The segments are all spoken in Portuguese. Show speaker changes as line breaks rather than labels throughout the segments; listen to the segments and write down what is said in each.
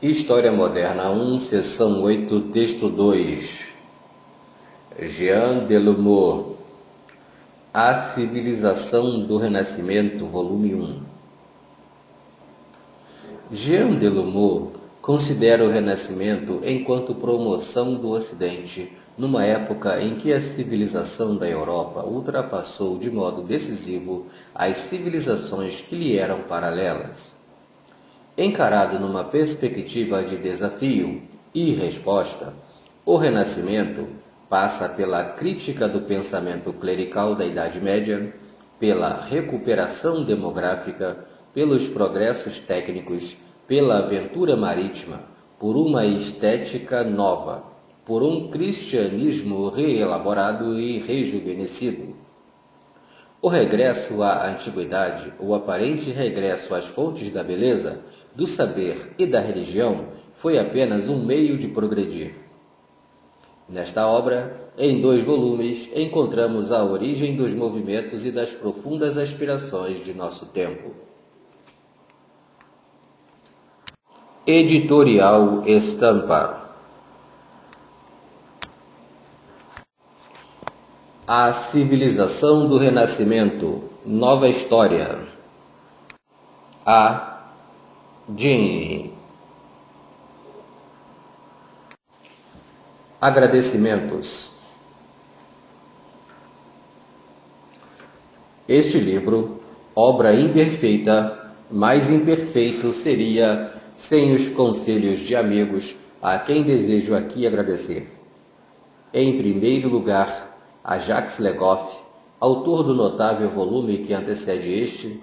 História Moderna 1, Seção 8, Texto 2. Jean Delumeau. A Civilização do Renascimento, Volume 1. Jean Delumeau considera o Renascimento enquanto promoção do Ocidente, numa época em que a civilização da Europa ultrapassou de modo decisivo as civilizações que lhe eram paralelas. Encarado numa perspectiva de desafio e resposta, o Renascimento passa pela crítica do pensamento clerical da Idade Média, pela recuperação demográfica, pelos progressos técnicos, pela aventura marítima, por uma estética nova, por um cristianismo reelaborado e rejuvenescido. O regresso à antiguidade, o aparente regresso às fontes da beleza, do saber e da religião, foi apenas um meio de progredir. Nesta obra, em 2 volumes, encontramos a origem dos movimentos e das profundas aspirações de nosso tempo. Editorial Estampa. A Civilização do Renascimento, Nova História. A Jane. Agradecimentos. Este livro, obra imperfeita, mais imperfeito seria sem os conselhos de amigos a quem desejo aqui agradecer. Em primeiro lugar, a Jacques Legoff, autor do notável volume que antecede este.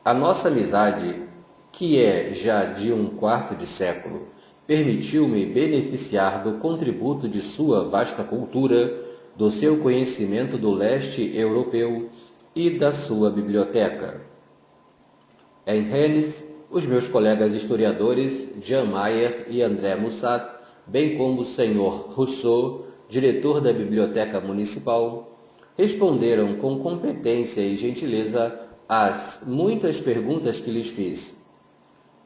A nossa amizade, que é já de 1/4 de século, permitiu-me beneficiar do contributo de sua vasta cultura, do seu conhecimento do leste europeu e da sua biblioteca. Em Rennes, os meus colegas historiadores Jean Mayer e André Musat, bem como o Sr. Rousseau, diretor da Biblioteca Municipal, responderam com competência e gentileza às muitas perguntas que lhes fiz.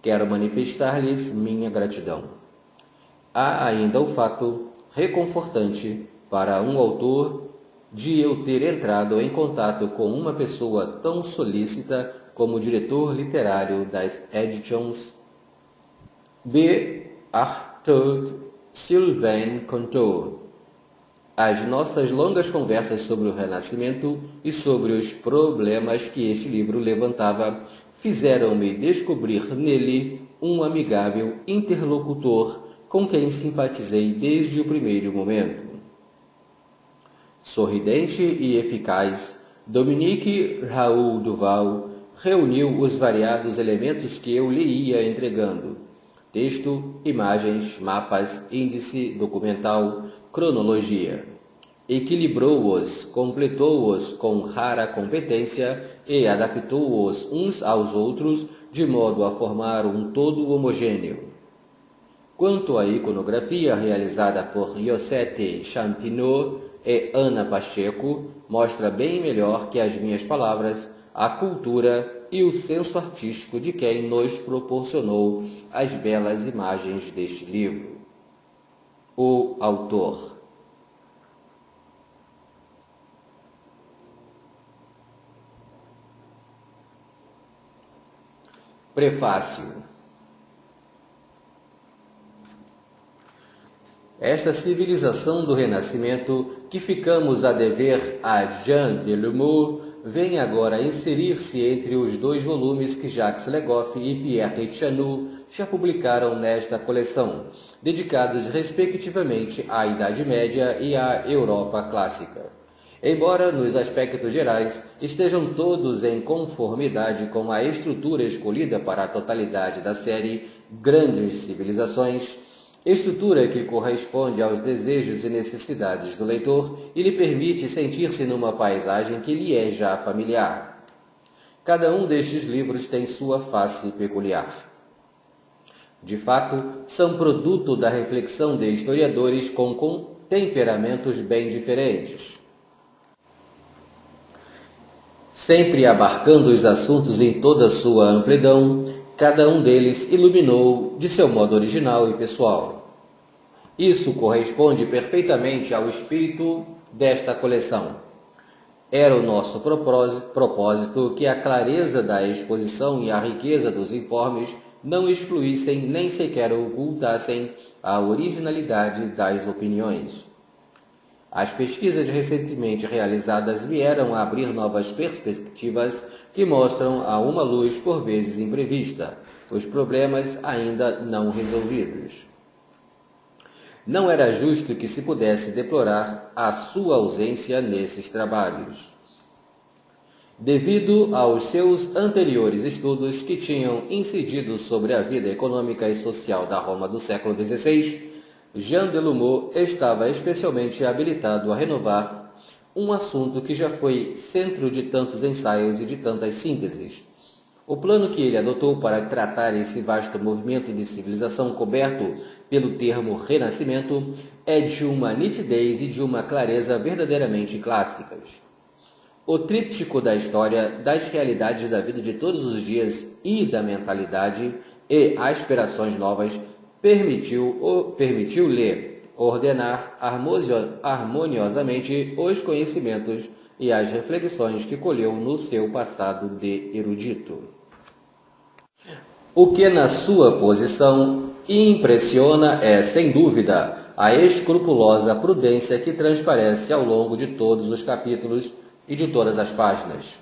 Quero manifestar-lhes minha gratidão. Há ainda o fato reconfortante para um autor de eu ter entrado em contato com uma pessoa tão solícita como o diretor literário das Editions B. Arthur Sylvain Contour. As nossas longas conversas sobre o Renascimento e sobre os problemas que este livro levantava fizeram-me descobrir nele um amigável interlocutor com quem simpatizei desde o primeiro momento. Sorridente e eficaz, Dominique Raoul Duval reuniu os variados elementos que eu lhe ia entregando: texto, imagens, mapas, índice, documental, cronologia. Equilibrou-os, completou-os com rara competência e adaptou-os uns aos outros de modo a formar um todo homogêneo. Quanto à iconografia realizada por Liosette Champinot e Ana Pacheco, mostra bem melhor que as minhas palavras a cultura e o senso artístico de quem nos proporcionou as belas imagens deste livro. O autor. Prefácio. Esta civilização do Renascimento, que ficamos a dever a Jean Delumeau, vem agora inserir-se entre os 2 volumes que Jacques Legoff e Pierre Chanou já publicaram nesta coleção, dedicados respectivamente à Idade Média e à Europa Clássica. Embora, nos aspectos gerais, estejam todos em conformidade com a estrutura escolhida para a totalidade da série Grandes Civilizações, estrutura que corresponde aos desejos e necessidades do leitor e lhe permite sentir-se numa paisagem que lhe é já familiar. Cada um destes livros tem sua face peculiar. De fato, são produto da reflexão de historiadores com temperamentos bem diferentes. Sempre abarcando os assuntos em toda sua amplidão, cada um deles iluminou de seu modo original e pessoal. Isso corresponde perfeitamente ao espírito desta coleção. Era o nosso propósito que a clareza da exposição e a riqueza dos informes não excluíssem nem sequer ocultassem a originalidade das opiniões. As pesquisas recentemente realizadas vieram a abrir novas perspectivas que mostram a uma luz por vezes imprevista, os problemas ainda não resolvidos. Não era justo que se pudesse deplorar a sua ausência nesses trabalhos. Devido aos seus anteriores estudos que tinham incidido sobre a vida econômica e social da Roma do século XVI, Jean Delumeau estava especialmente habilitado a renovar um assunto que já foi centro de tantos ensaios e de tantas sínteses. O plano que ele adotou para tratar esse vasto movimento de civilização coberto pelo termo Renascimento é de uma nitidez e de uma clareza verdadeiramente clássicas. O tríptico da história, das realidades da vida de todos os dias e da mentalidade e aspirações novas permitiu-lhe ordenar harmoniosamente os conhecimentos e as reflexões que colheu no seu passado de erudito. O que na sua posição impressiona é, sem dúvida, a escrupulosa prudência que transparece ao longo de todos os capítulos e de todas as páginas.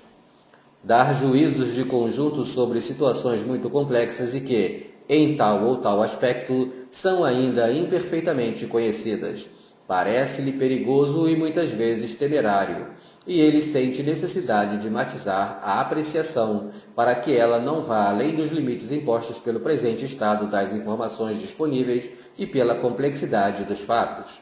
Dar juízos de conjunto sobre situações muito complexas e que, em tal ou tal aspecto, são ainda imperfeitamente conhecidas. Parece-lhe perigoso e muitas vezes temerário, e ele sente necessidade de matizar a apreciação para que ela não vá além dos limites impostos pelo presente estado das informações disponíveis e pela complexidade dos fatos.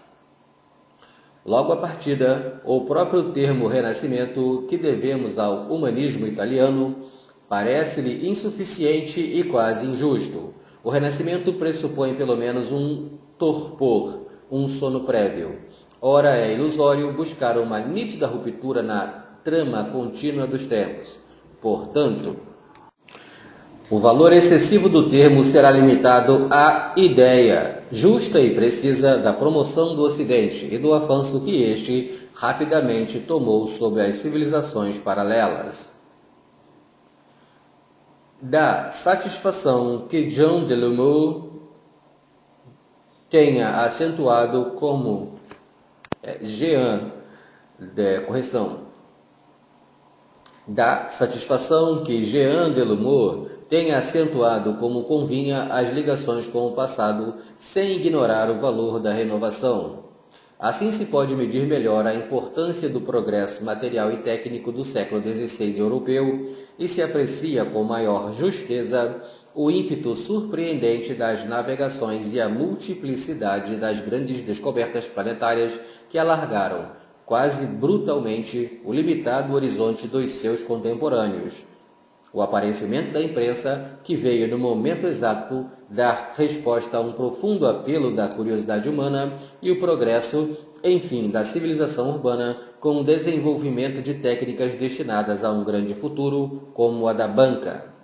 Logo à partida, o próprio termo Renascimento, que devemos ao humanismo italiano, parece-lhe insuficiente e quase injusto. O Renascimento pressupõe pelo menos um torpor, um sono prévio. Ora, é ilusório buscar uma nítida ruptura na trama contínua dos tempos. Portanto, o valor excessivo do termo será limitado à ideia justa e precisa da promoção do Ocidente e do avanço que este rapidamente tomou sobre as civilizações paralelas. Da satisfação que Jean Delumeau tenha acentuado como Da satisfação que Jean Delumeau tenha acentuado como convinha as ligações com o passado, sem ignorar o valor da renovação. Assim se pode medir melhor a importância do progresso material e técnico do século XVI europeu e se aprecia com maior justeza o ímpeto surpreendente das navegações e a multiplicidade das grandes descobertas planetárias que alargaram, quase brutalmente, o limitado horizonte dos seus contemporâneos. O aparecimento da imprensa, que veio no momento exato dar resposta a um profundo apelo da curiosidade humana, e o progresso, enfim, da civilização urbana, com o desenvolvimento de técnicas destinadas a um grande futuro, como a da banca.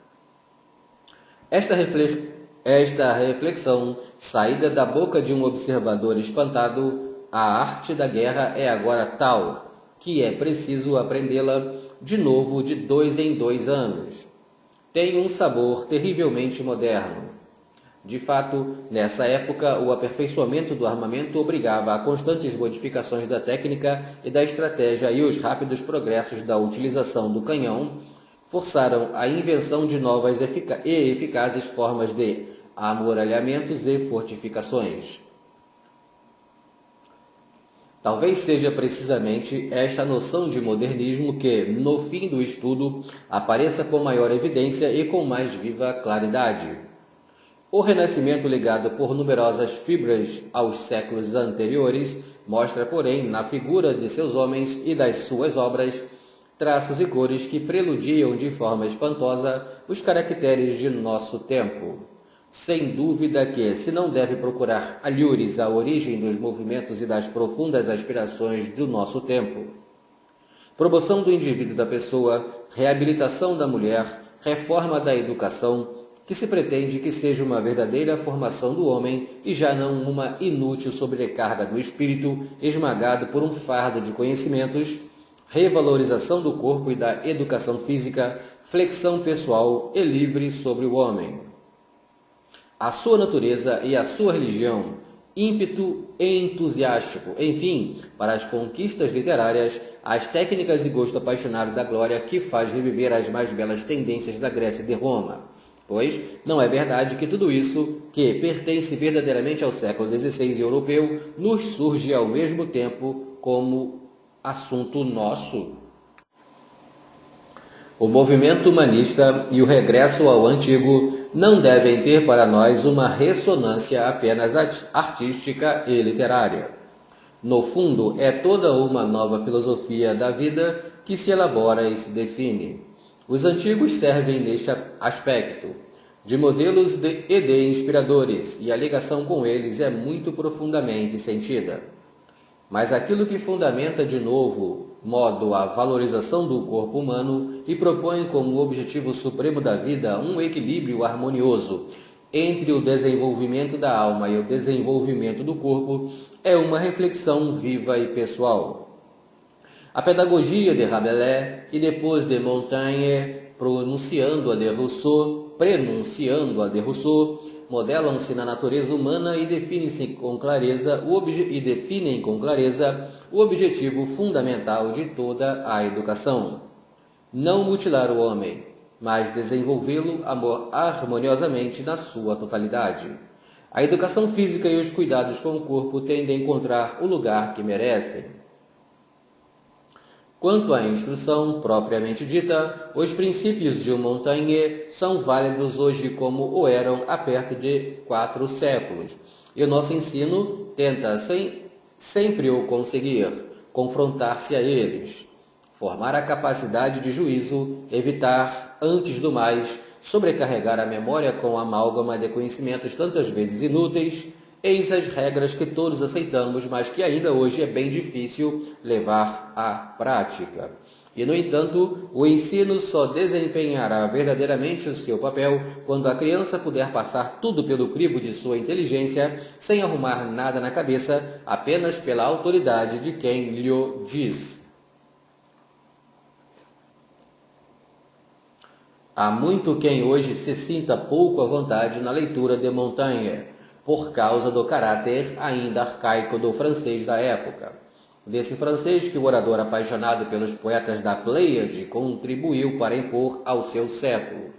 Esta reflexão, saída da boca de um observador espantado, a arte da guerra é agora tal que é preciso aprendê-la de novo de 2 em 2 anos. Tem um sabor terrivelmente moderno. De fato, nessa época, o aperfeiçoamento do armamento obrigava a constantes modificações da técnica e da estratégia e os rápidos progressos da utilização do canhão forçaram a invenção de novas e eficazes formas de amoralhamentos e fortificações. Talvez seja precisamente esta noção de modernismo que, no fim do estudo, apareça com maior evidência e com mais viva claridade. O Renascimento, ligado por numerosas fibras aos séculos anteriores, mostra, porém, na figura de seus homens e das suas obras, traços e cores que preludiam de forma espantosa os caracteres de nosso tempo. Sem dúvida que, se não deve procurar alhures à origem dos movimentos e das profundas aspirações do nosso tempo. Promoção do indivíduo e da pessoa, reabilitação da mulher, reforma da educação, que se pretende que seja uma verdadeira formação do homem e já não uma inútil sobrecarga do espírito esmagado por um fardo de conhecimentos, revalorização do corpo e da educação física, flexão pessoal e livre sobre o homem. A sua natureza e a sua religião, ímpeto entusiástico, enfim, para as conquistas literárias, as técnicas e gosto apaixonado da glória que faz reviver as mais belas tendências da Grécia e de Roma. Pois não é verdade que tudo isso, que pertence verdadeiramente ao século XVI europeu, nos surge ao mesmo tempo como assunto nosso? O movimento humanista e o regresso ao antigo não devem ter para nós uma ressonância apenas artística e literária. No fundo, é toda uma nova filosofia da vida que se elabora e se define. Os antigos servem neste aspecto de modelos e de inspiradores, e a ligação com eles é muito profundamente sentida. Mas aquilo que fundamenta de novo modo a valorização do corpo humano e propõe como objetivo supremo da vida um equilíbrio harmonioso entre o desenvolvimento da alma e o desenvolvimento do corpo é uma reflexão viva e pessoal. A pedagogia de Rabelais e depois de Montaigne, prenunciando a de Rousseau, modelam-se na natureza humana e definem com clareza o objetivo fundamental de toda a educação. Não mutilar o homem, mas desenvolvê-lo harmoniosamente na sua totalidade. A educação física e os cuidados com o corpo tendem a encontrar o lugar que merecem. Quanto à instrução propriamente dita, os princípios de Montaigne são válidos hoje como o eram há perto de 4 séculos, e o nosso ensino tenta sempre o conseguir, confrontar-se a eles, formar a capacidade de juízo, evitar, antes do mais, sobrecarregar a memória com a amálgama de conhecimentos tantas vezes inúteis. Eis as regras que todos aceitamos, mas que ainda hoje é bem difícil levar à prática. E, no entanto, o ensino só desempenhará verdadeiramente o seu papel quando a criança puder passar tudo pelo crivo de sua inteligência, sem arrumar nada na cabeça, apenas pela autoridade de quem lhe diz. Há muito quem hoje se sinta pouco à vontade na leitura de Montaigne, por causa do caráter ainda arcaico do francês da época. Desse francês que o orador apaixonado pelos poetas da Pléiade contribuiu para impor ao seu século.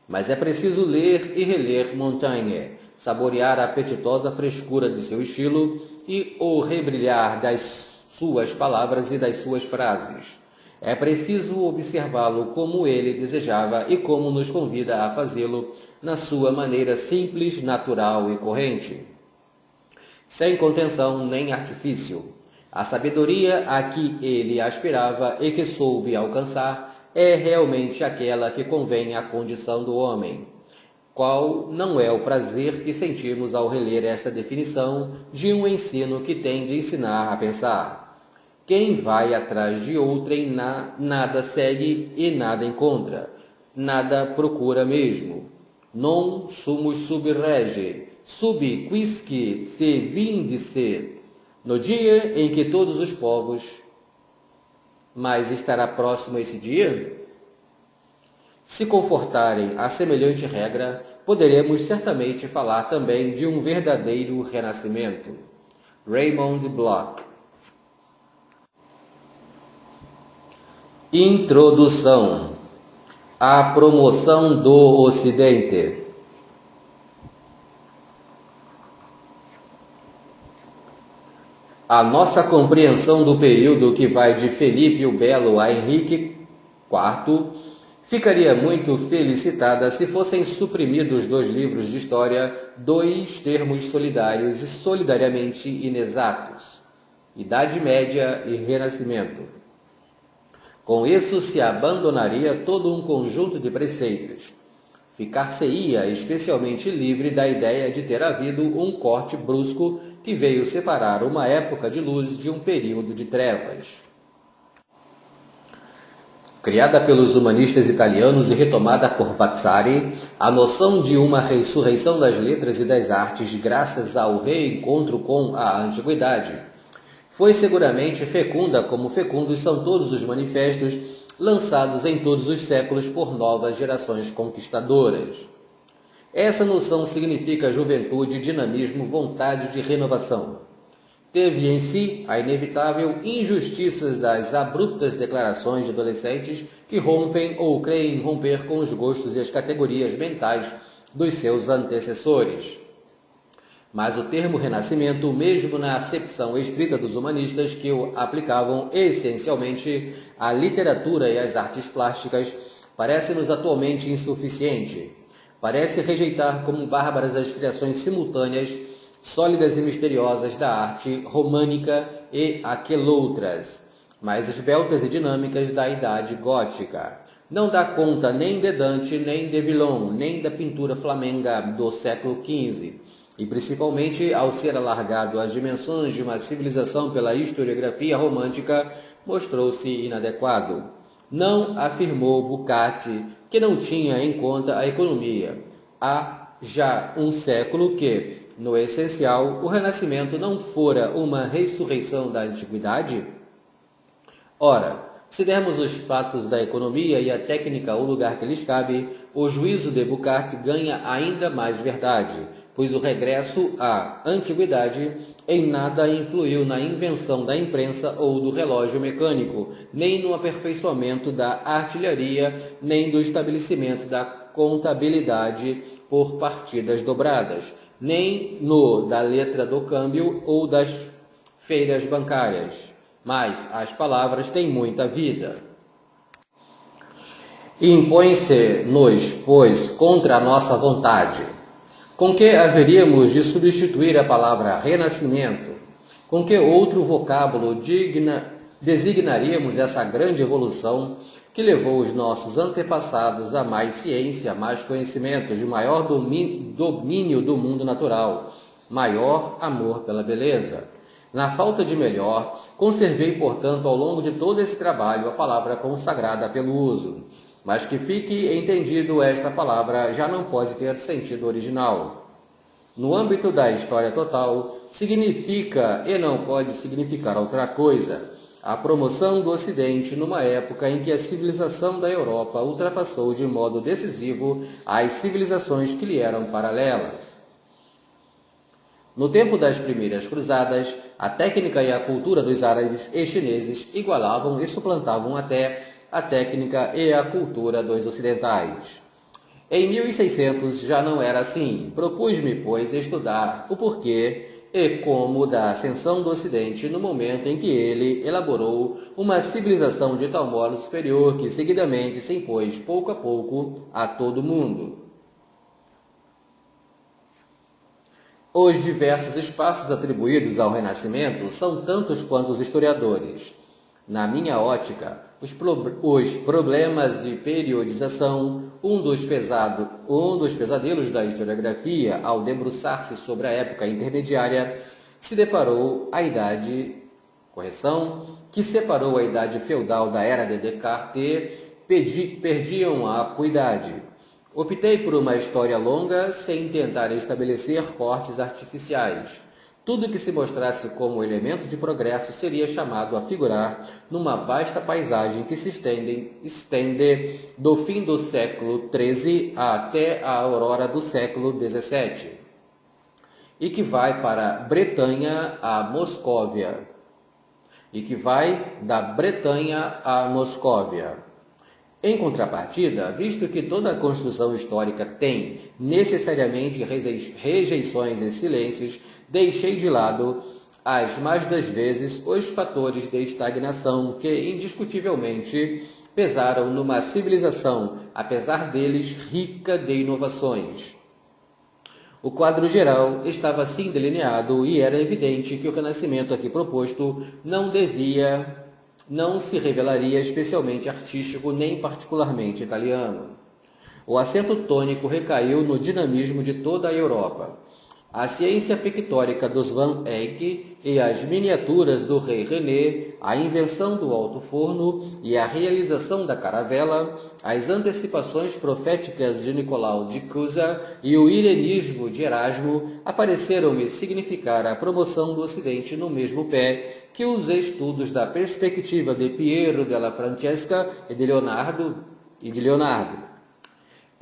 Mas é preciso ler e reler Montaigne, saborear a apetitosa frescura de seu estilo e o rebrilhar das suas palavras e das suas frases. É preciso observá-lo como ele desejava e como nos convida a fazê-lo, na sua maneira simples, natural e corrente. Sem contenção nem artifício. A sabedoria a que ele aspirava e que soube alcançar é realmente aquela que convém à condição do homem. Qual não é o prazer que sentimos ao reler esta definição de um ensino que tem de ensinar a pensar? Quem vai atrás de outrem nada segue e nada encontra, nada procura mesmo. Non sumus sub rege, sub quisque se vindice. No dia em que todos os povos... Mas estará próximo esse dia? Se confortarem a semelhante regra, poderemos certamente falar também de um verdadeiro renascimento. Raymond Bloch. Introdução. A promoção do Ocidente. A nossa compreensão do período que vai de Felipe o Belo a Henrique IV ficaria muito felicitada se fossem suprimidos dos livros de história 2 termos solidários e solidariamente inexatos: Idade Média e Renascimento. Com isso se abandonaria todo um conjunto de preceitos. Ficar-se-ia especialmente livre da ideia de ter havido um corte brusco que veio separar uma época de luz de um período de trevas. Criada pelos humanistas italianos e retomada por Vasari, a noção de uma ressurreição das letras e das artes graças ao reencontro com a antiguidade foi seguramente fecunda, como fecundos são todos os manifestos lançados em todos os séculos por novas gerações conquistadoras. Essa noção significa juventude, dinamismo, vontade de renovação. Teve em si a inevitável injustiça das abruptas declarações de adolescentes que rompem ou creem romper com os gostos e as categorias mentais dos seus antecessores. Mas o termo renascimento, mesmo na acepção estrita dos humanistas que o aplicavam essencialmente à literatura e às artes plásticas, parece-nos atualmente insuficiente. Parece rejeitar como bárbaras as criações simultâneas, sólidas e misteriosas da arte românica e aqueloutras, mais esbeltas e dinâmicas da idade gótica. Não dá conta nem de Dante, nem de Villon, nem da pintura flamenga do século XV, e principalmente ao ser alargado às dimensões de uma civilização pela historiografia romântica, mostrou-se inadequado. Não afirmou Bucati que não tinha em conta a economia. Há já um século que, no essencial, o Renascimento não fora uma ressurreição da antiguidade? Ora, se dermos os fatos da economia e a técnica ao lugar que lhes cabe, o juízo de Bucati ganha ainda mais verdade, pois o regresso à antiguidade em nada influiu na invenção da imprensa ou do relógio mecânico, nem no aperfeiçoamento da artilharia, nem do estabelecimento da contabilidade por partidas dobradas, nem no da letra do câmbio ou das feiras bancárias. Mas as palavras têm muita vida. Impõe-se-nos, pois, contra a nossa vontade. Com que haveríamos de substituir a palavra renascimento? Com que outro vocábulo designaríamos essa grande evolução que levou os nossos antepassados a mais ciência, mais conhecimento, de maior domínio do mundo natural, maior amor pela beleza? Na falta de melhor, conservei, portanto, ao longo de todo esse trabalho a palavra consagrada pelo uso. Mas que fique entendido, esta palavra já não pode ter sentido original. No âmbito da história total, significa e não pode significar outra coisa a promoção do Ocidente numa época em que a civilização da Europa ultrapassou de modo decisivo as civilizações que lhe eram paralelas. No tempo das primeiras cruzadas, a técnica e a cultura dos árabes e chineses igualavam e suplantavam até a técnica e a cultura dos ocidentais. Em 1600 já não era assim. Propus-me, pois, estudar o porquê e como da ascensão do Ocidente no momento em que ele elaborou uma civilização de tal modo superior que seguidamente se impôs pouco a pouco a todo mundo. Os diversos espaços atribuídos ao Renascimento são tantos quanto os historiadores. Na minha ótica, os problemas de periodização, um dos pesadelos da historiografia ao debruçar-se sobre a época intermediária, que separou a idade feudal da era de Descartes, perdiam a acuidade. Optei por uma história longa sem tentar estabelecer cortes artificiais. Tudo que se mostrasse como elemento de progresso seria chamado a figurar numa vasta paisagem que se estende do fim do século XIII até a aurora do século XVII, e que vai para Bretanha a Moscóvia, Em contrapartida, visto que toda a construção histórica tem necessariamente rejeições e silêncios, deixei de lado, as mais das vezes, os fatores de estagnação que indiscutivelmente pesaram numa civilização, apesar deles rica de inovações. O quadro geral estava assim delineado e era evidente que o renascimento aqui proposto não se revelaria especialmente artístico nem particularmente italiano. O acento tônico recaiu no dinamismo de toda a Europa. A ciência pictórica dos Van Eyck e as miniaturas do rei René, a invenção do alto forno e a realização da caravela, as antecipações proféticas de Nicolau de Cusa e o irenismo de Erasmo apareceram-me significar a promoção do Ocidente no mesmo pé que os estudos da perspectiva de Piero della Francesca e de Leonardo.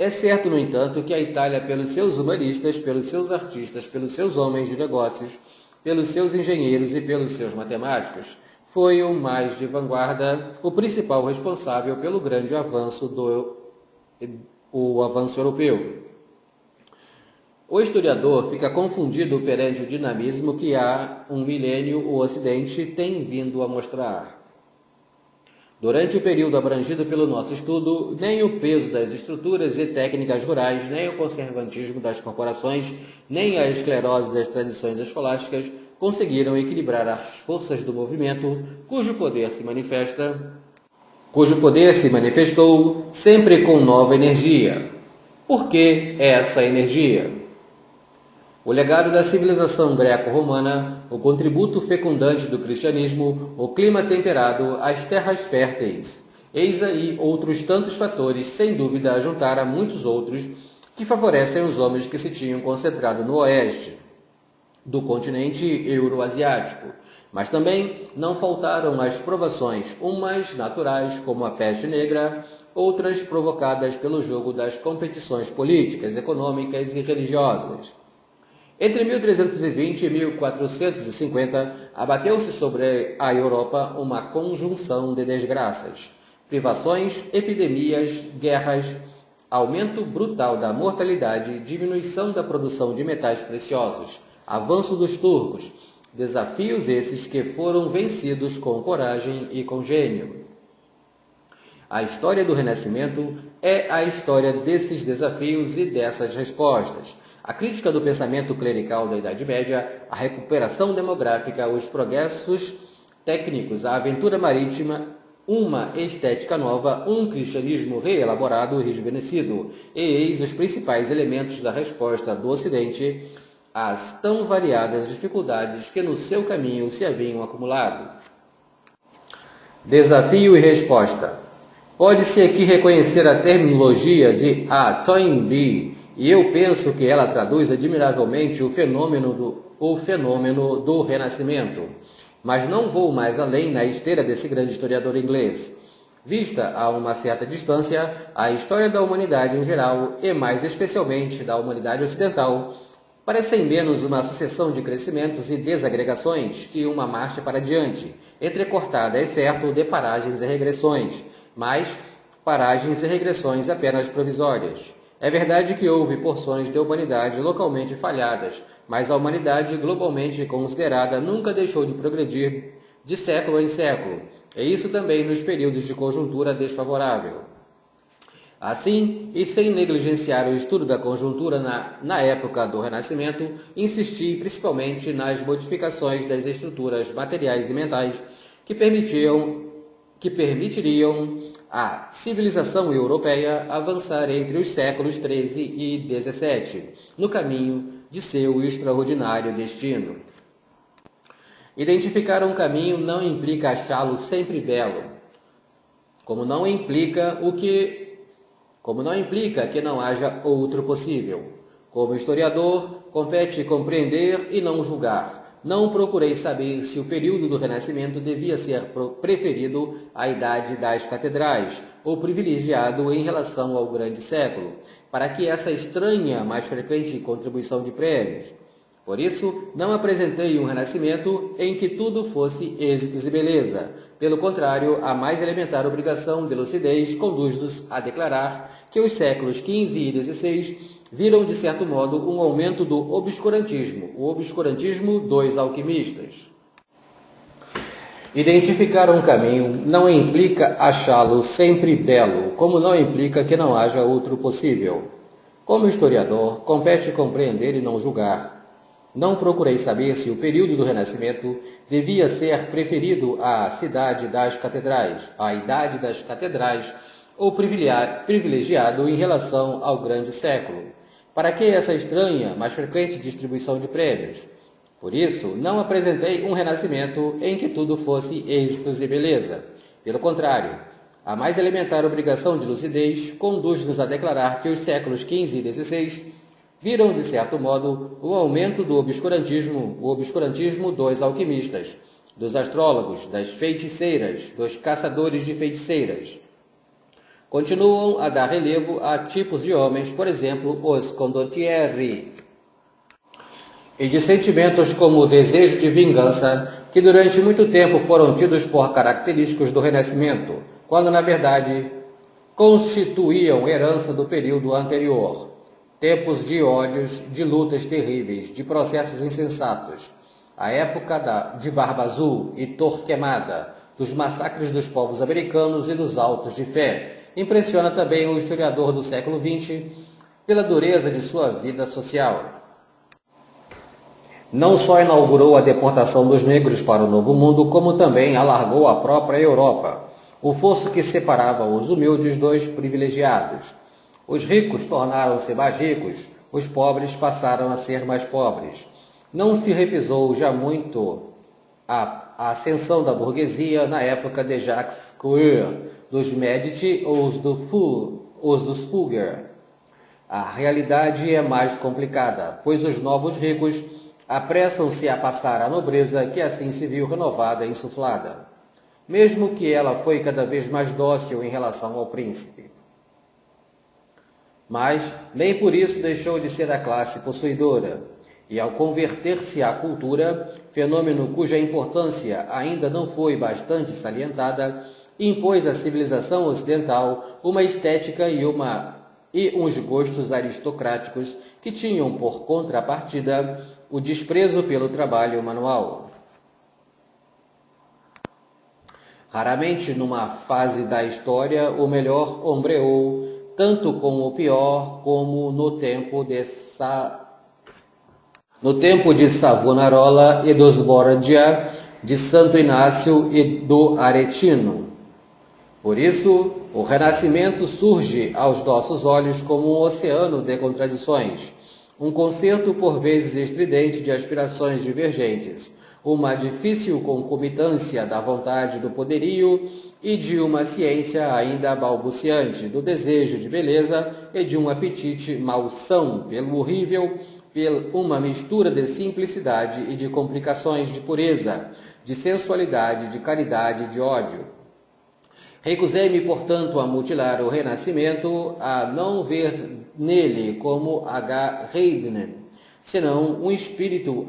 É certo, no entanto, que a Itália, pelos seus humanistas, pelos seus artistas, pelos seus homens de negócios, pelos seus engenheiros e pelos seus matemáticos, foi o mais de vanguarda, o principal responsável pelo grande avanço avanço europeu. O historiador fica confundido perante o dinamismo que há um milênio o Ocidente tem vindo a mostrar. Durante o período abrangido pelo nosso estudo, nem o peso das estruturas e técnicas rurais, nem o conservantismo das corporações, nem a esclerose das tradições escolásticas conseguiram equilibrar as forças do movimento, cujo poder se manifestou sempre com nova energia. Por que essa energia? O legado da civilização greco-romana, o contributo fecundante do cristianismo, o clima temperado, as terras férteis. Eis aí outros tantos fatores, sem dúvida a juntar a muitos outros, que favorecem os homens que se tinham concentrado no oeste do continente euroasiático. Mas também não faltaram as provações, umas naturais, como a peste negra, outras provocadas pelo jogo das competições políticas, econômicas e religiosas. Entre 1320 e 1450, abateu-se sobre a Europa uma conjunção de desgraças, privações, epidemias, guerras, aumento brutal da mortalidade, diminuição da produção de metais preciosos, avanço dos turcos, desafios esses que foram vencidos com coragem e com gênio. A história do Renascimento é a história desses desafios e dessas respostas. A crítica do pensamento clerical da Idade Média, a recuperação demográfica, os progressos técnicos, a aventura marítima, uma estética nova, um cristianismo reelaborado e rejuvenescido, e eis os principais elementos da resposta do Ocidente às tão variadas dificuldades que no seu caminho se haviam acumulado. Desafio e resposta. Pode-se aqui reconhecer a terminologia de A. Toynbee, e eu penso que ela traduz admiravelmente o fenômeno do Renascimento. Mas não vou mais além na esteira desse grande historiador inglês. Vista a uma certa distância, a história da humanidade em geral, e mais especialmente da humanidade ocidental, parecem menos uma sucessão de crescimentos e desagregações que uma marcha para diante, entrecortada, é certo, de paragens e regressões, mas paragens e regressões apenas provisórias. É verdade que houve porções de humanidade localmente falhadas, mas a humanidade globalmente considerada nunca deixou de progredir de século em século, e isso também nos períodos de conjuntura desfavorável. Assim, e sem negligenciar o estudo da conjuntura na época do Renascimento, insisti principalmente nas modificações das estruturas materiais e mentais que permitiriam a civilização europeia avançar entre os séculos XIII e XVII, no caminho de seu extraordinário destino. Identificar um caminho não implica achá-lo sempre belo, como não implica que não haja outro possível. Como historiador, compete compreender e não julgar. Não procurei saber se o período do Renascimento devia ser preferido à Idade das Catedrais, ou privilegiado em relação ao Grande Século, para que essa estranha, mais frequente contribuição de prêmios. Por isso, não apresentei um Renascimento em que tudo fosse êxitos e beleza. Pelo contrário, a mais elementar obrigação de lucidez conduz-nos a declarar que os séculos XV e XVI viram, de certo modo, um aumento do obscurantismo, o obscurantismo dos alquimistas. Identificar um caminho não implica achá-lo sempre belo, como não implica que não haja outro possível. Como historiador, compete compreender e não julgar. Não procurei saber se o período do Renascimento devia ser preferido à Idade das Catedrais, ou privilegiado em relação ao Grande Século, Para que essa estranha, mas frequente distribuição de prêmios? Por isso, não apresentei um renascimento em que tudo fosse êxitos e beleza. Pelo contrário, a mais elementar obrigação de lucidez conduz-nos a declarar que os séculos XV e XVI viram, de certo modo, o aumento do obscurantismo, o obscurantismo dos alquimistas, dos astrólogos, das feiticeiras, dos caçadores de feiticeiras. Continuam a dar relevo a tipos de homens, por exemplo, os condottieri, e de sentimentos como o desejo de vingança, que durante muito tempo foram tidos por característicos do Renascimento, quando na verdade constituíam herança do período anterior. Tempos de ódios, de lutas terríveis, de processos insensatos. A época de Barba Azul e Torquemada, dos massacres dos povos americanos e dos autos de fé. Impressiona também o historiador do século XX pela dureza de sua vida social. Não só inaugurou a deportação dos negros para o Novo Mundo, como também alargou a própria Europa, o fosso que separava os humildes dos privilegiados. Os ricos tornaram-se mais ricos, os pobres passaram a ser mais pobres. Não se repisou já muito a ascensão da burguesia na época de Jacques Coeur, dos Medici ou os dos Fugger. A realidade é mais complicada, pois os novos ricos apressam-se a passar à nobreza que assim se viu renovada e insuflada, mesmo que ela foi cada vez mais dócil em relação ao príncipe. Mas nem por isso deixou de ser a classe possuidora, e ao converter-se à cultura, fenômeno cuja importância ainda não foi bastante salientada, impôs à civilização ocidental uma estética e uns gostos aristocráticos que tinham por contrapartida o desprezo pelo trabalho manual. Raramente numa fase da história o melhor ombreou tanto com o pior como no tempo de Savonarola e dos Borgia, de Santo Inácio e do Aretino. Por isso, o Renascimento surge aos nossos olhos como um oceano de contradições, um concerto por vezes estridente de aspirações divergentes, uma difícil concomitância da vontade do poderio e de uma ciência ainda balbuciante, do desejo de beleza e de um apetite malsão pelo horrível, uma mistura de simplicidade e de complicações de pureza, de sensualidade, de caridade e de ódio. Recusei-me, portanto, a mutilar o Renascimento, a não ver nele como H. Heidnen, senão um espírito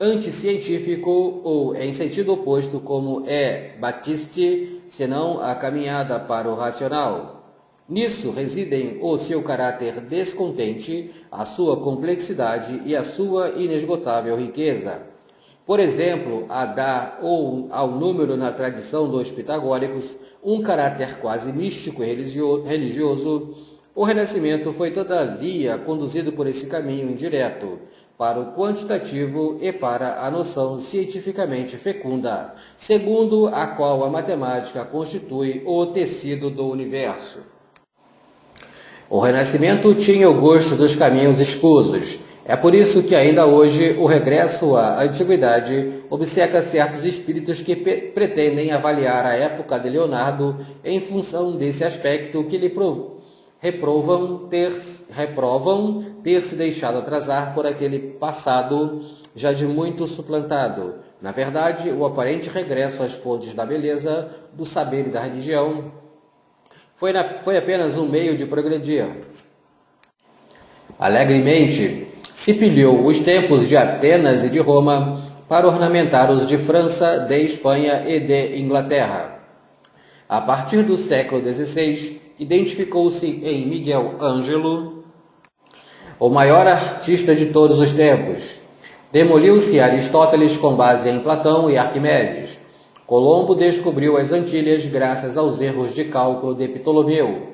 anticientífico, ou, em sentido oposto, como E. Batiste, senão a caminhada para o racional. Nisso residem o seu caráter descontente, a sua complexidade e a sua inesgotável riqueza. Por exemplo, a dar ao número na tradição dos pitagóricos um caráter quase místico e religioso, o Renascimento foi, todavia, conduzido por esse caminho indireto, para o quantitativo e para a noção cientificamente fecunda, segundo a qual a matemática constitui o tecido do universo. O Renascimento tinha o gosto dos caminhos escusos. É por isso que ainda hoje o regresso à antiguidade obceca certos espíritos que pretendem avaliar a época de Leonardo em função desse aspecto que lhe reprovam ter se deixado atrasar por aquele passado já de muito suplantado. Na verdade, o aparente regresso às fontes da beleza, do saber e da religião foi apenas um meio de progredir. Alegremente se pilhou os templos de Atenas e de Roma para ornamentar os de França, de Espanha e de Inglaterra. A partir do século XVI, identificou-se em Miguel Ângelo, o maior artista de todos os tempos. Demoliu-se Aristóteles com base em Platão e Arquimedes. Colombo descobriu as Antilhas graças aos erros de cálculo de Ptolomeu.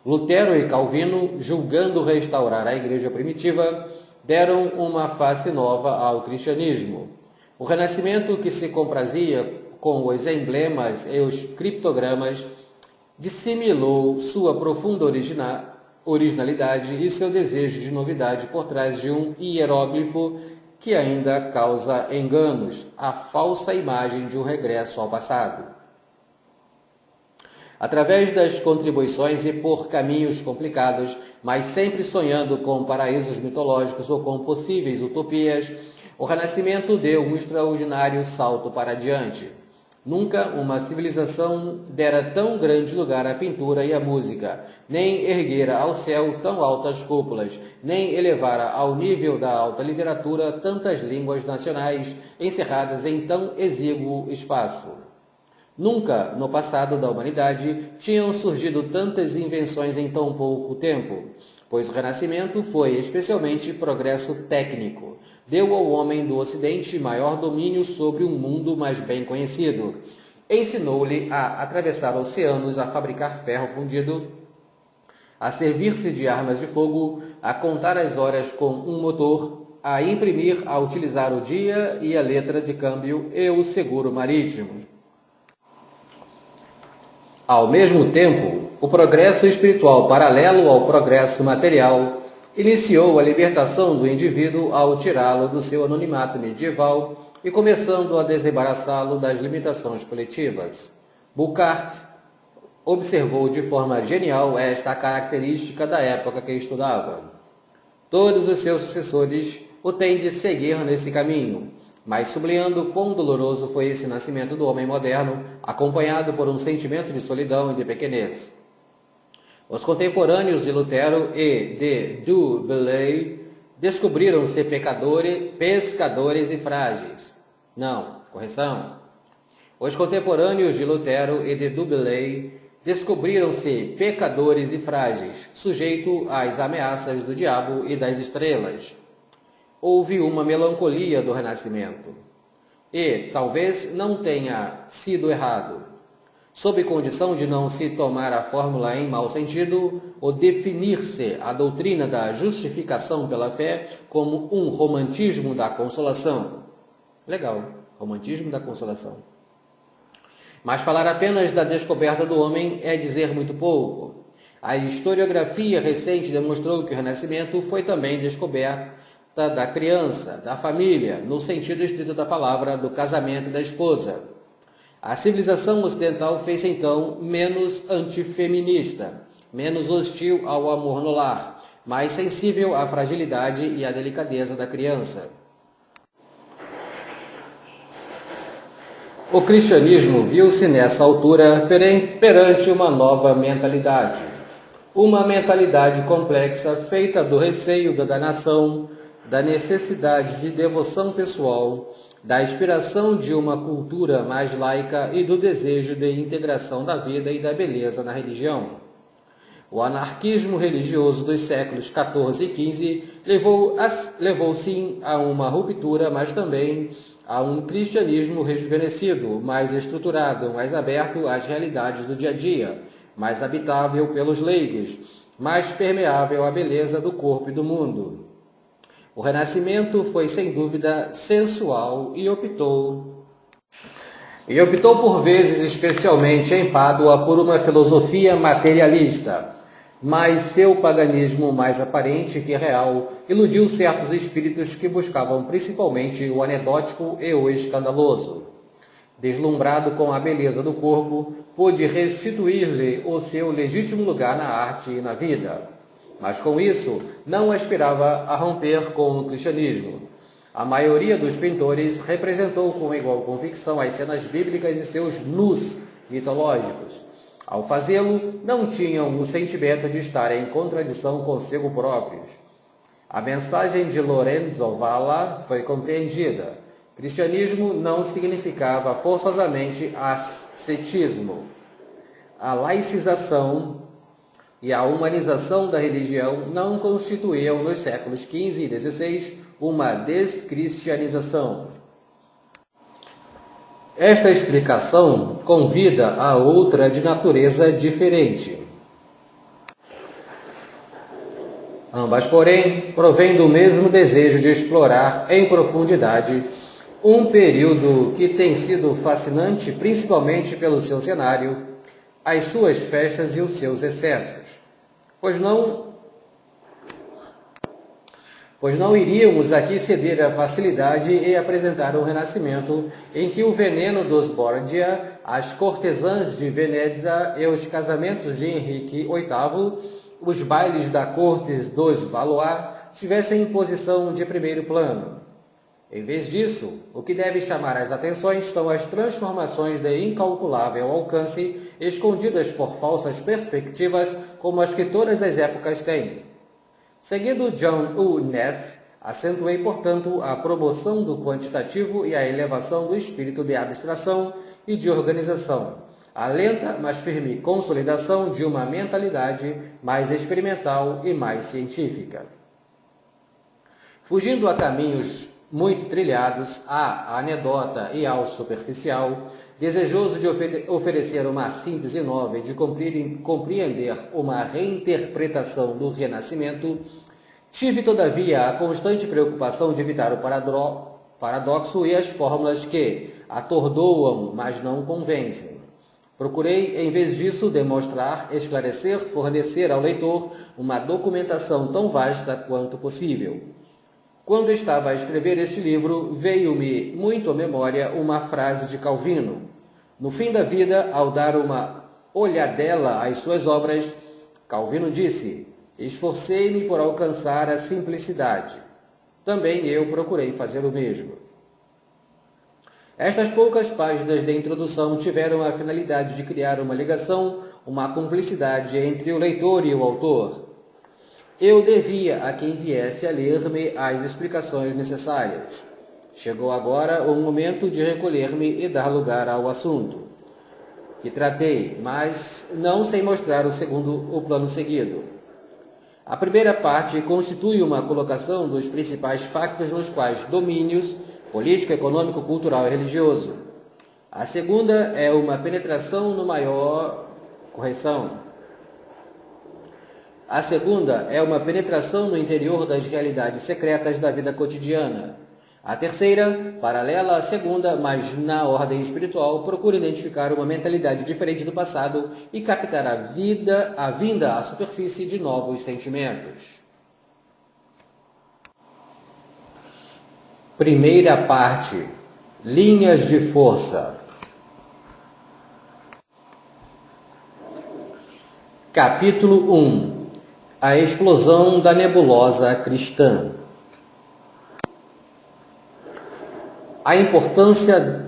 Lutero e Calvino, julgando restaurar a igreja primitiva, deram uma face nova ao cristianismo. O Renascimento, que se comprazia com os emblemas e os criptogramas, dissimulou sua profunda originalidade e seu desejo de novidade por trás de um hieróglifo que ainda causa enganos, a falsa imagem de um regresso ao passado. Através das contribuições e por caminhos complicados, mas sempre sonhando com paraísos mitológicos ou com possíveis utopias, o Renascimento deu um extraordinário salto para adiante. Nunca uma civilização dera tão grande lugar à pintura e à música, nem erguera ao céu tão altas cúpulas, nem elevara ao nível da alta literatura tantas línguas nacionais encerradas em tão exíguo espaço. Nunca, no passado da humanidade, tinham surgido tantas invenções em tão pouco tempo, pois o Renascimento foi especialmente progresso técnico. Deu ao homem do Ocidente maior domínio sobre um mundo mais bem conhecido. Ensinou-lhe a atravessar oceanos, a fabricar ferro fundido, a servir-se de armas de fogo, a contar as horas com um motor, a imprimir, a utilizar o dia e a letra de câmbio e o seguro marítimo. Ao mesmo tempo, o progresso espiritual paralelo ao progresso material iniciou a libertação do indivíduo ao tirá-lo do seu anonimato medieval e começando a desembaraçá-lo das limitações coletivas. Burckhardt observou de forma genial esta característica da época que estudava. Todos os seus sucessores o têm de seguir nesse caminho, mas sublinhando quão doloroso foi esse nascimento do homem moderno, acompanhado por um sentimento de solidão e de pequenez. Os contemporâneos de Lutero e de Du Bellay descobriram-se pescadores e frágeis. Não, correção. Os contemporâneos de Lutero e de Du Bellay descobriram-se pecadores e frágeis, sujeitos às ameaças do diabo e das estrelas. Houve uma melancolia do Renascimento. E talvez não tenha sido errado. Sob condição de não se tomar a fórmula em mau sentido, ou definir-se a doutrina da justificação pela fé como um romantismo da consolação. Legal, romantismo da consolação. Mas falar apenas da descoberta do homem é dizer muito pouco. A historiografia recente demonstrou que o Renascimento foi também descoberta da criança, da família, no sentido estrito da palavra, do casamento e da esposa. A civilização ocidental fez-se então menos antifeminista, menos hostil ao amor no lar, mais sensível à fragilidade e à delicadeza da criança. O cristianismo viu-se nessa altura perante uma nova mentalidade. Uma mentalidade complexa feita do receio da nação, da necessidade de devoção pessoal, da inspiração de uma cultura mais laica e do desejo de integração da vida e da beleza na religião. O anarquismo religioso dos séculos XIV e XV levou sim a uma ruptura, mas também a um cristianismo rejuvenescido, mais estruturado, mais aberto às realidades do dia a dia, mais habitável pelos leigos, mais permeável à beleza do corpo e do mundo. O Renascimento foi, sem dúvida, sensual e optou por vezes especialmente em Pádua por uma filosofia materialista, mas seu paganismo mais aparente que real iludiu certos espíritos que buscavam principalmente o anedótico e o escandaloso. Deslumbrado com a beleza do corpo, pôde restituir-lhe o seu legítimo lugar na arte e na vida. Mas com isso, não aspirava a romper com o cristianismo. A maioria dos pintores representou com igual convicção as cenas bíblicas e seus nus mitológicos. Ao fazê-lo, não tinham o sentimento de estar em contradição consigo próprios. A mensagem de Lorenzo Valla foi compreendida. Cristianismo não significava forçosamente ascetismo. A laicização e a humanização da religião não constituíam nos séculos XV e XVI uma descristianização. Esta explicação convida a outra de natureza diferente. Ambas, porém, provêm do mesmo desejo de explorar em profundidade um período que tem sido fascinante principalmente pelo seu cenário, as suas festas e os seus excessos, pois não pois não iríamos aqui ceder à facilidade e apresentar um renascimento em que o veneno dos Borgia, as cortesãs de Veneza e os casamentos de Henrique VIII, os bailes da corte dos Valois, tivessem posição de primeiro plano. Em vez disso, o que deve chamar as atenções são as transformações de incalculável alcance, escondidas por falsas perspectivas, como as que todas as épocas têm. Seguindo John U. Neff, acentuei, portanto, a promoção do quantitativo e a elevação do espírito de abstração e de organização, a lenta, mas firme consolidação de uma mentalidade mais experimental e mais científica. Fugindo a caminhos muito trilhados, à anedota e ao superficial, desejoso de oferecer uma síntese nova e de compreender uma reinterpretação do Renascimento, tive, todavia, a constante preocupação de evitar o paradoxo e as fórmulas que atordoam, mas não convencem. Procurei, em vez disso, demonstrar, esclarecer, fornecer ao leitor uma documentação tão vasta quanto possível. Quando estava a escrever este livro, veio-me muito à memória uma frase de Calvino. No fim da vida, ao dar uma olhadela às suas obras, Calvino disse: esforcei-me por alcançar a simplicidade. Também eu procurei fazer o mesmo. Estas poucas páginas de introdução tiveram a finalidade de criar uma ligação, uma cumplicidade entre o leitor e o autor. Eu devia a quem viesse a ler-me as explicações necessárias. Chegou agora o momento de recolher-me e dar lugar ao assunto, que tratei, mas não sem mostrar o plano seguido. A primeira parte constitui uma colocação dos principais factos nos quais domínios político, econômico, cultural e religioso. A segunda é uma penetração no maior correção. A segunda é uma penetração no interior das realidades secretas da vida cotidiana. A terceira, paralela à segunda, mas na ordem espiritual, procura identificar uma mentalidade diferente do passado e captar a vinda à superfície de novos sentimentos. Primeira parte: linhas de força. Capítulo 1: a explosão da nebulosa cristã. A importância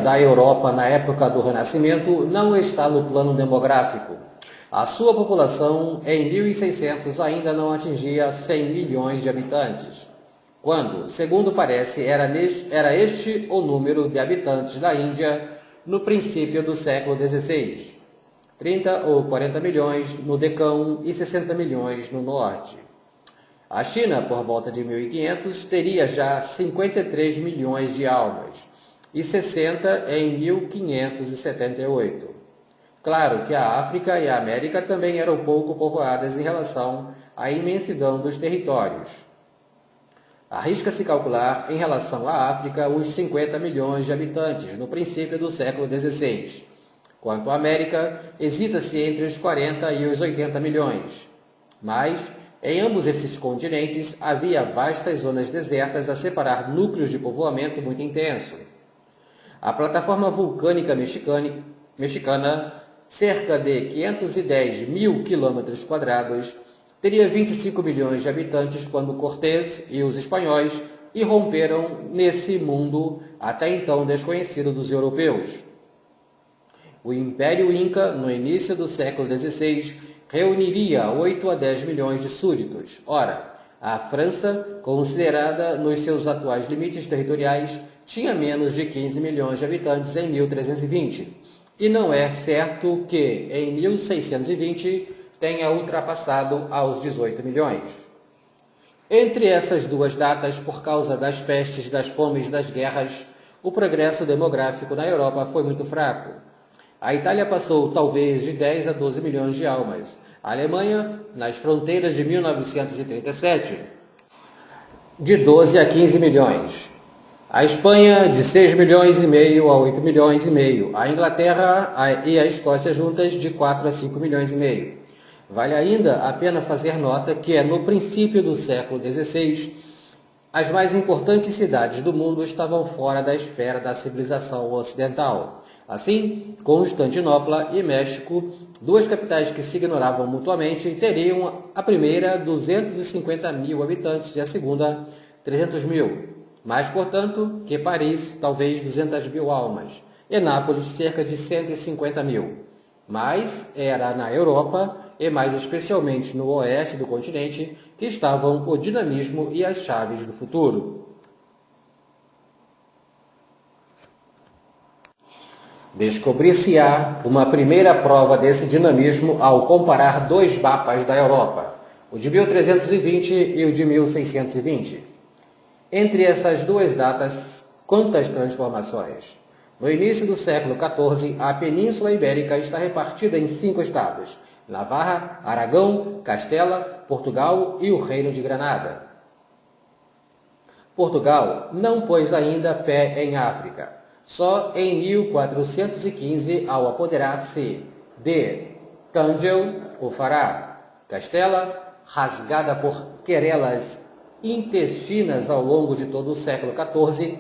da Europa na época do Renascimento não está no plano demográfico. A sua população, em 1600, ainda não atingia 100 milhões de habitantes, quando, segundo parece, era este o número de habitantes da Índia no princípio do século XVI. 30 ou 40 milhões no Decão e 60 milhões no Norte. A China, por volta de 1500, teria já 53 milhões de almas, e 60 em 1578. Claro que a África e a América também eram pouco povoadas em relação à imensidão dos territórios. Arrisca-se calcular, em relação à África, os 50 milhões de habitantes no princípio do século XVI. Quanto à América, hesita-se entre os 40 e os 80 milhões. Mas, em ambos esses continentes, havia vastas zonas desertas a separar núcleos de povoamento muito intenso. A plataforma vulcânica mexicana, cerca de 510 mil quilômetros quadrados, teria 25 milhões de habitantes quando Cortés e os espanhóis irromperam nesse mundo até então desconhecido dos europeus. O Império Inca, no início do século XVI, reuniria 8 a 10 milhões de súditos. Ora, a França, considerada nos seus atuais limites territoriais, tinha menos de 15 milhões de habitantes em 1320, e não é certo que, em 1620, tenha ultrapassado aos 18 milhões. Entre essas duas datas, por causa das pestes, das fomes, das guerras, o progresso demográfico na Europa foi muito fraco. A Itália passou talvez de 10 a 12 milhões de almas. A Alemanha, nas fronteiras de 1937, de 12 a 15 milhões. A Espanha, de 6 milhões e meio a 8 milhões e meio. A Inglaterra e a Escócia juntas, de 4 a 5 milhões e meio. Vale ainda a pena fazer nota que, no princípio do século XVI, as mais importantes cidades do mundo estavam fora da esfera da civilização ocidental. Assim, Constantinopla e México, duas capitais que se ignoravam mutuamente, teriam a primeira 250 mil habitantes e a segunda 300 mil. Mais, portanto, que Paris, talvez 200 mil almas, e Nápoles, cerca de 150 mil. Mas era na Europa, e mais especialmente no oeste do continente, que estavam o dinamismo e as chaves do futuro. Descobrir-se-á uma primeira prova desse dinamismo ao comparar dois mapas da Europa, o de 1320 e o de 1620. Entre essas duas datas, quantas transformações! No início do século XIV, a Península Ibérica está repartida em 5 estados: Navarra, Aragão, Castela, Portugal e o Reino de Granada. Portugal não pôs ainda pé em África. Só em 1415, ao apoderar-se de Tângel, o fará. Castela, rasgada por querelas intestinas ao longo de todo o século XIV,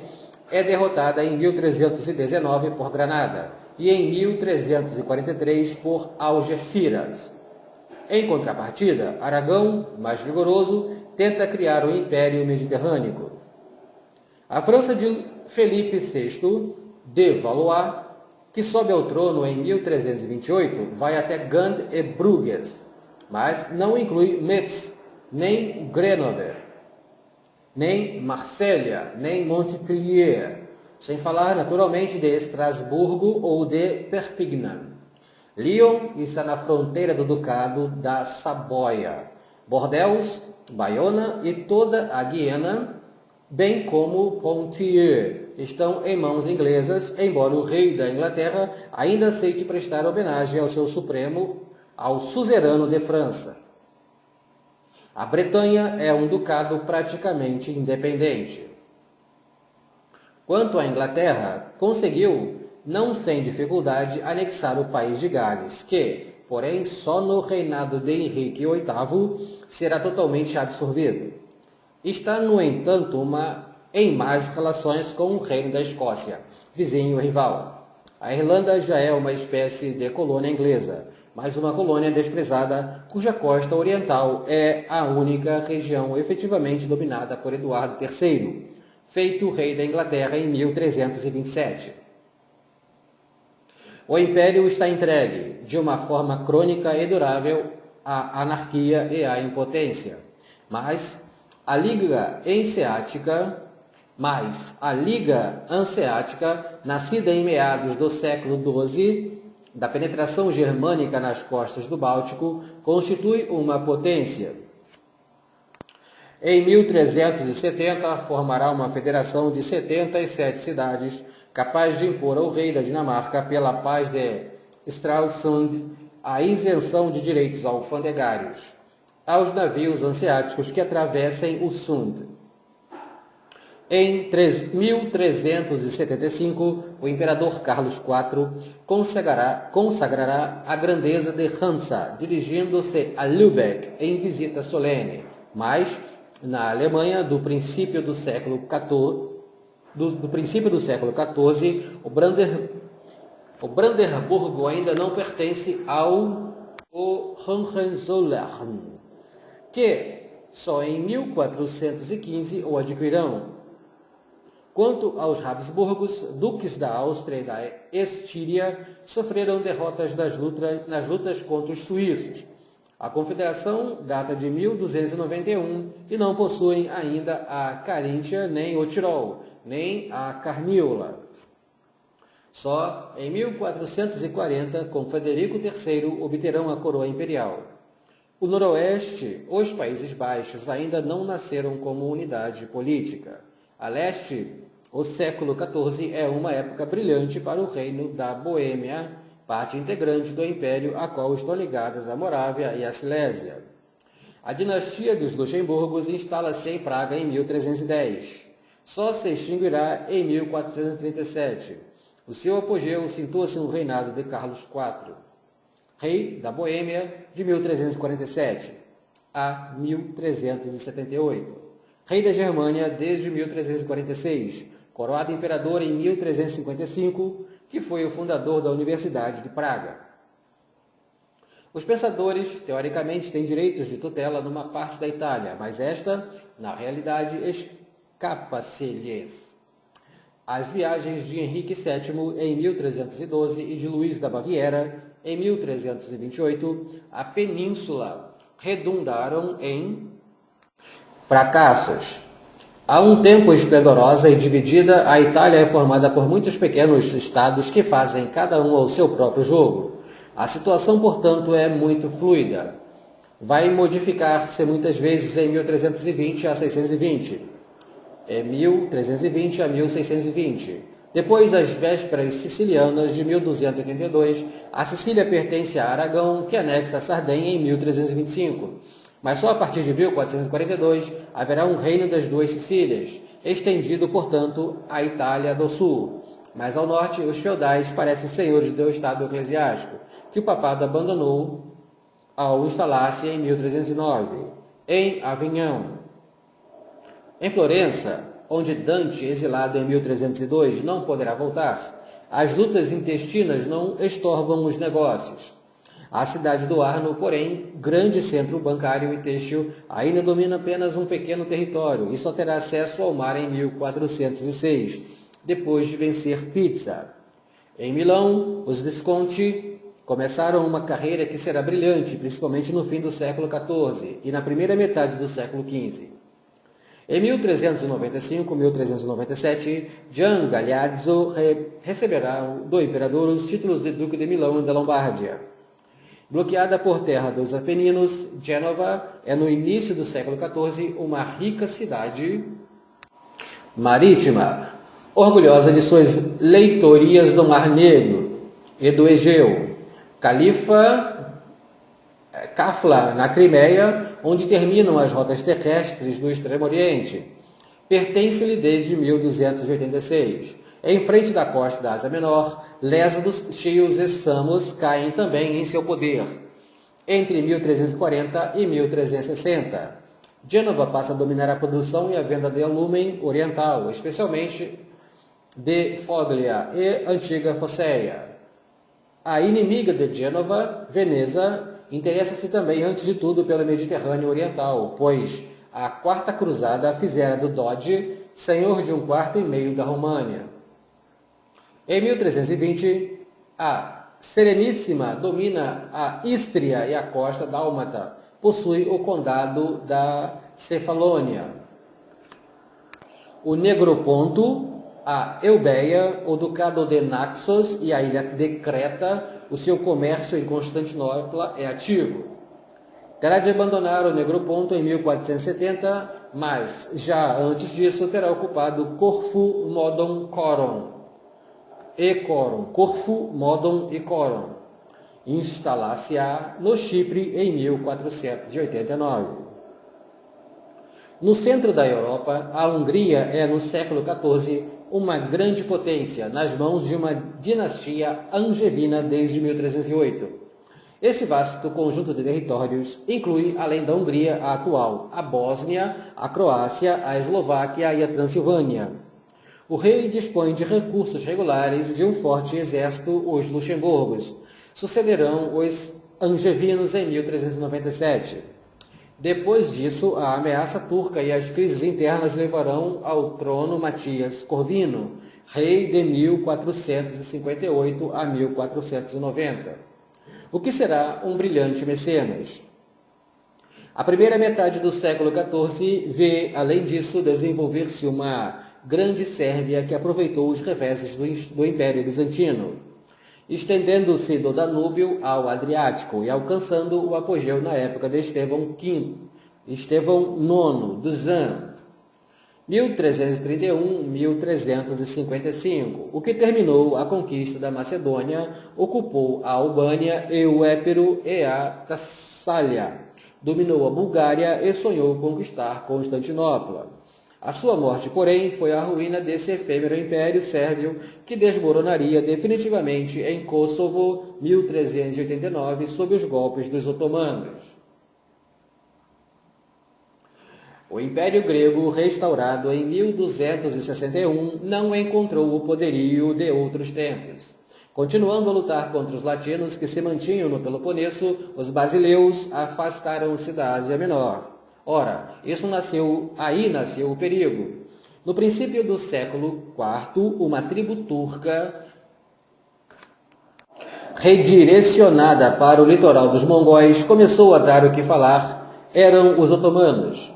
é derrotada em 1319 por Granada e em 1343 por Algeciras. Em contrapartida, Aragão, mais vigoroso, tenta criar um império mediterrâneo. A França de Felipe VI de Valois, que sobe ao trono em 1328, vai até Gand e Bruges, mas não inclui Metz, nem Grenoble, nem Marsella, nem Montpellier, sem falar naturalmente de Estrasburgo ou de Perpignan. Lyon está na fronteira do Ducado da Saboia. Bordeaux, Bayona e toda a Guiana, bem como Poitiers, estão em mãos inglesas, embora o rei da Inglaterra ainda aceite prestar homenagem ao seu supremo, ao suzerano de França. A Bretanha é um ducado praticamente independente. Quanto à Inglaterra, conseguiu, não sem dificuldade, anexar o país de Gales, que, porém, só no reinado de Henrique VIII será totalmente absorvido. Está, no entanto, em más relações com o reino da Escócia, vizinho rival. A Irlanda já é uma espécie de colônia inglesa, mas uma colônia desprezada, cuja costa oriental é a única região efetivamente dominada por Eduardo III, feito rei da Inglaterra em 1327. O império está entregue, de uma forma crônica e durável, à anarquia e à impotência. Mas a Liga Hanseática, nascida em meados do século XII, da penetração germânica nas costas do Báltico, constitui uma potência. Em 1370, formará uma federação de 77 cidades, capaz de impor ao rei da Dinamarca, pela paz de Stralsund, a isenção de direitos alfandegários aos navios hanseáticos que atravessem o Sund. Em 1375, o imperador Carlos IV consagrará a grandeza de Hansa, dirigindo-se a Lübeck em visita solene, mas na Alemanha do princípio do século XIV, o Brandeburgo ainda não pertence ao Hohenzollern, que só em 1415 o adquirirão. Quanto aos Habsburgos, duques da Áustria e da Estíria, sofreram derrotas nas lutas contra os suíços. A confederação data de 1291 e não possuem ainda a Caríntia, nem o Tirol, nem a Carniola. Só em 1440, com Frederico III, obterão a coroa imperial. O Noroeste, os Países Baixos, ainda não nasceram como unidade política. A leste, o século XIV é uma época brilhante para o reino da Boêmia, parte integrante do império a qual estão ligadas a Morávia e a Silésia. A dinastia dos Luxemburgos instala-se em Praga em 1310. Só se extinguirá em 1437. O seu apogeu sentou-se no reinado de Carlos IV. rei da Boêmia de 1347 a 1378, rei da Germânia desde 1346, coroado imperador em 1355, que foi o fundador da Universidade de Praga. Os pensadores, teoricamente, têm direitos de tutela numa parte da Itália, mas esta, na realidade, escapa-se-lhes. As viagens de Henrique VII em 1312 e de Luís da Baviera em 1328 à península redundaram em fracassos. Há um tempo esplendorosa e dividida, a Itália é formada por muitos pequenos estados que fazem cada um ao seu próprio jogo. A situação, portanto, é muito fluida. Vai modificar-se muitas vezes em 1320 a 620, em 1320 a 1620. Depois das vésperas sicilianas de 1282, a Sicília pertence a Aragão, que anexa a Sardenha em 1325. Mas só a partir de 1442 haverá um reino das duas Sicílias, estendido, portanto, à Itália do Sul. Mas ao norte, os feudais parecem senhores do Estado eclesiástico, que o papado abandonou ao instalar-se em 1309, em Avignon. Em Florença, onde Dante, exilado em 1302, não poderá voltar, as lutas intestinas não estorvam os negócios. A cidade do Arno, porém, grande centro bancário e têxtil, ainda domina apenas um pequeno território e só terá acesso ao mar em 1406, depois de vencer Pisa. Em Milão, os Visconti começaram uma carreira que será brilhante, principalmente no fim do século XIV e na primeira metade do século XV. Em 1395-1397, Gian Galeazzo receberá do imperador os títulos de Duque de Milão e da Lombardia. Bloqueada por terra dos Apeninos, Gênova é no início do século XIV uma rica cidade marítima, orgulhosa de suas leitorias do Mar Negro e do Egeu. Kafla, na Crimeia, onde terminam as rotas terrestres do Extremo Oriente. Pertence-lhe desde 1286. Em frente da costa da Ásia Menor, Lésados, Chios e Samos caem também em seu poder. Entre 1340 e 1360, Gênova passa a dominar a produção e a venda de alumem oriental, especialmente de Foglia e antiga Focéia. A inimiga de Gênova, Veneza, interessa-se também, antes de tudo, pelo Mediterrâneo Oriental, pois a Quarta Cruzada fizera do Doge senhor de um quarto e meio da România. Em 1320, a Sereníssima domina a Ístria e a costa dálmata, possui o condado da Cefalônia, o Negroponto, a Eubéia, o ducado de Naxos e a ilha de Creta. O seu comércio em Constantinopla é ativo. Terá de abandonar o Negroponto em 1470, mas já antes disso terá ocupado Corfu, Modon, Coron. Corfu, Modon e Coron. Instalar-se-á no Chipre em 1489. No centro da Europa, a Hungria é, no século XIV, uma grande potência nas mãos de uma dinastia angevina desde 1308. Esse vasto conjunto de territórios inclui, além da Hungria a atual, a Bósnia, a Croácia, a Eslováquia e a Transilvânia. O rei dispõe de recursos regulares de um forte exército, os Luxemburgos. Sucederão os angevinos em 1397. Depois disso, a ameaça turca e as crises internas levarão ao trono Matias Corvino, rei de 1458 a 1490, o que será um brilhante mecenas. A primeira metade do século XIV vê, além disso, desenvolver-se uma grande Sérvia que aproveitou os reveses do Império Bizantino, estendendo-se do Danúbio ao Adriático e alcançando o apogeu na época de Estevão IX do Zan, 1331-1355, o que terminou a conquista da Macedônia, ocupou a Albânia e o Épiro e a Tassália, dominou a Bulgária e sonhou conquistar Constantinopla. A sua morte, porém, foi a ruína desse efêmero império sérbio que desmoronaria definitivamente em Kosovo, 1389, sob os golpes dos otomanos. O Império Grego, restaurado em 1261, não encontrou o poderio de outros tempos. Continuando a lutar contra os latinos que se mantinham no Peloponeso, os basileus afastaram-se da Ásia Menor. Ora, aí nasceu o perigo. No princípio do século IV, uma tribo turca, redirecionada para o litoral dos mongóis, começou a dar o que falar. Eram os otomanos.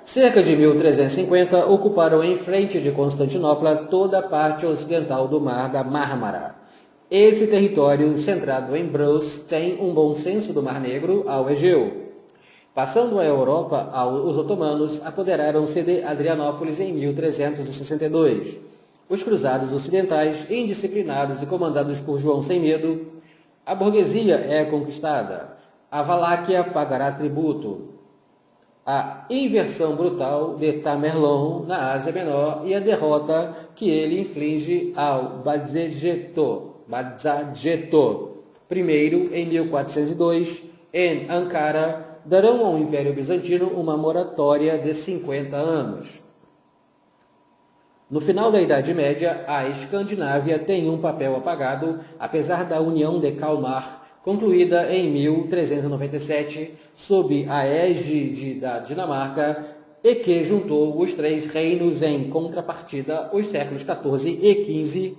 Cerca de 1350, ocuparam em frente de Constantinopla toda a parte ocidental do Mar da Mármara. Esse território, centrado em Bros, tem um bom senso do Mar Negro ao Egeu. Passando a Europa, os otomanos apoderaram-se de Adrianópolis em 1362. Os cruzados ocidentais, indisciplinados e comandados por João Sem Medo, a burguesia é conquistada. A Valáquia pagará tributo. A inversão brutal de Tamerlão na Ásia Menor e a derrota que ele inflige ao Badzagetoh I em 1402 em Ankara darão ao Império Bizantino uma moratória de 50 anos. No final da Idade Média, a Escandinávia tem um papel apagado, apesar da União de Kalmar, concluída em 1397, sob a égide da Dinamarca, e que juntou os três reinos. Em contrapartida, os séculos XIV e XV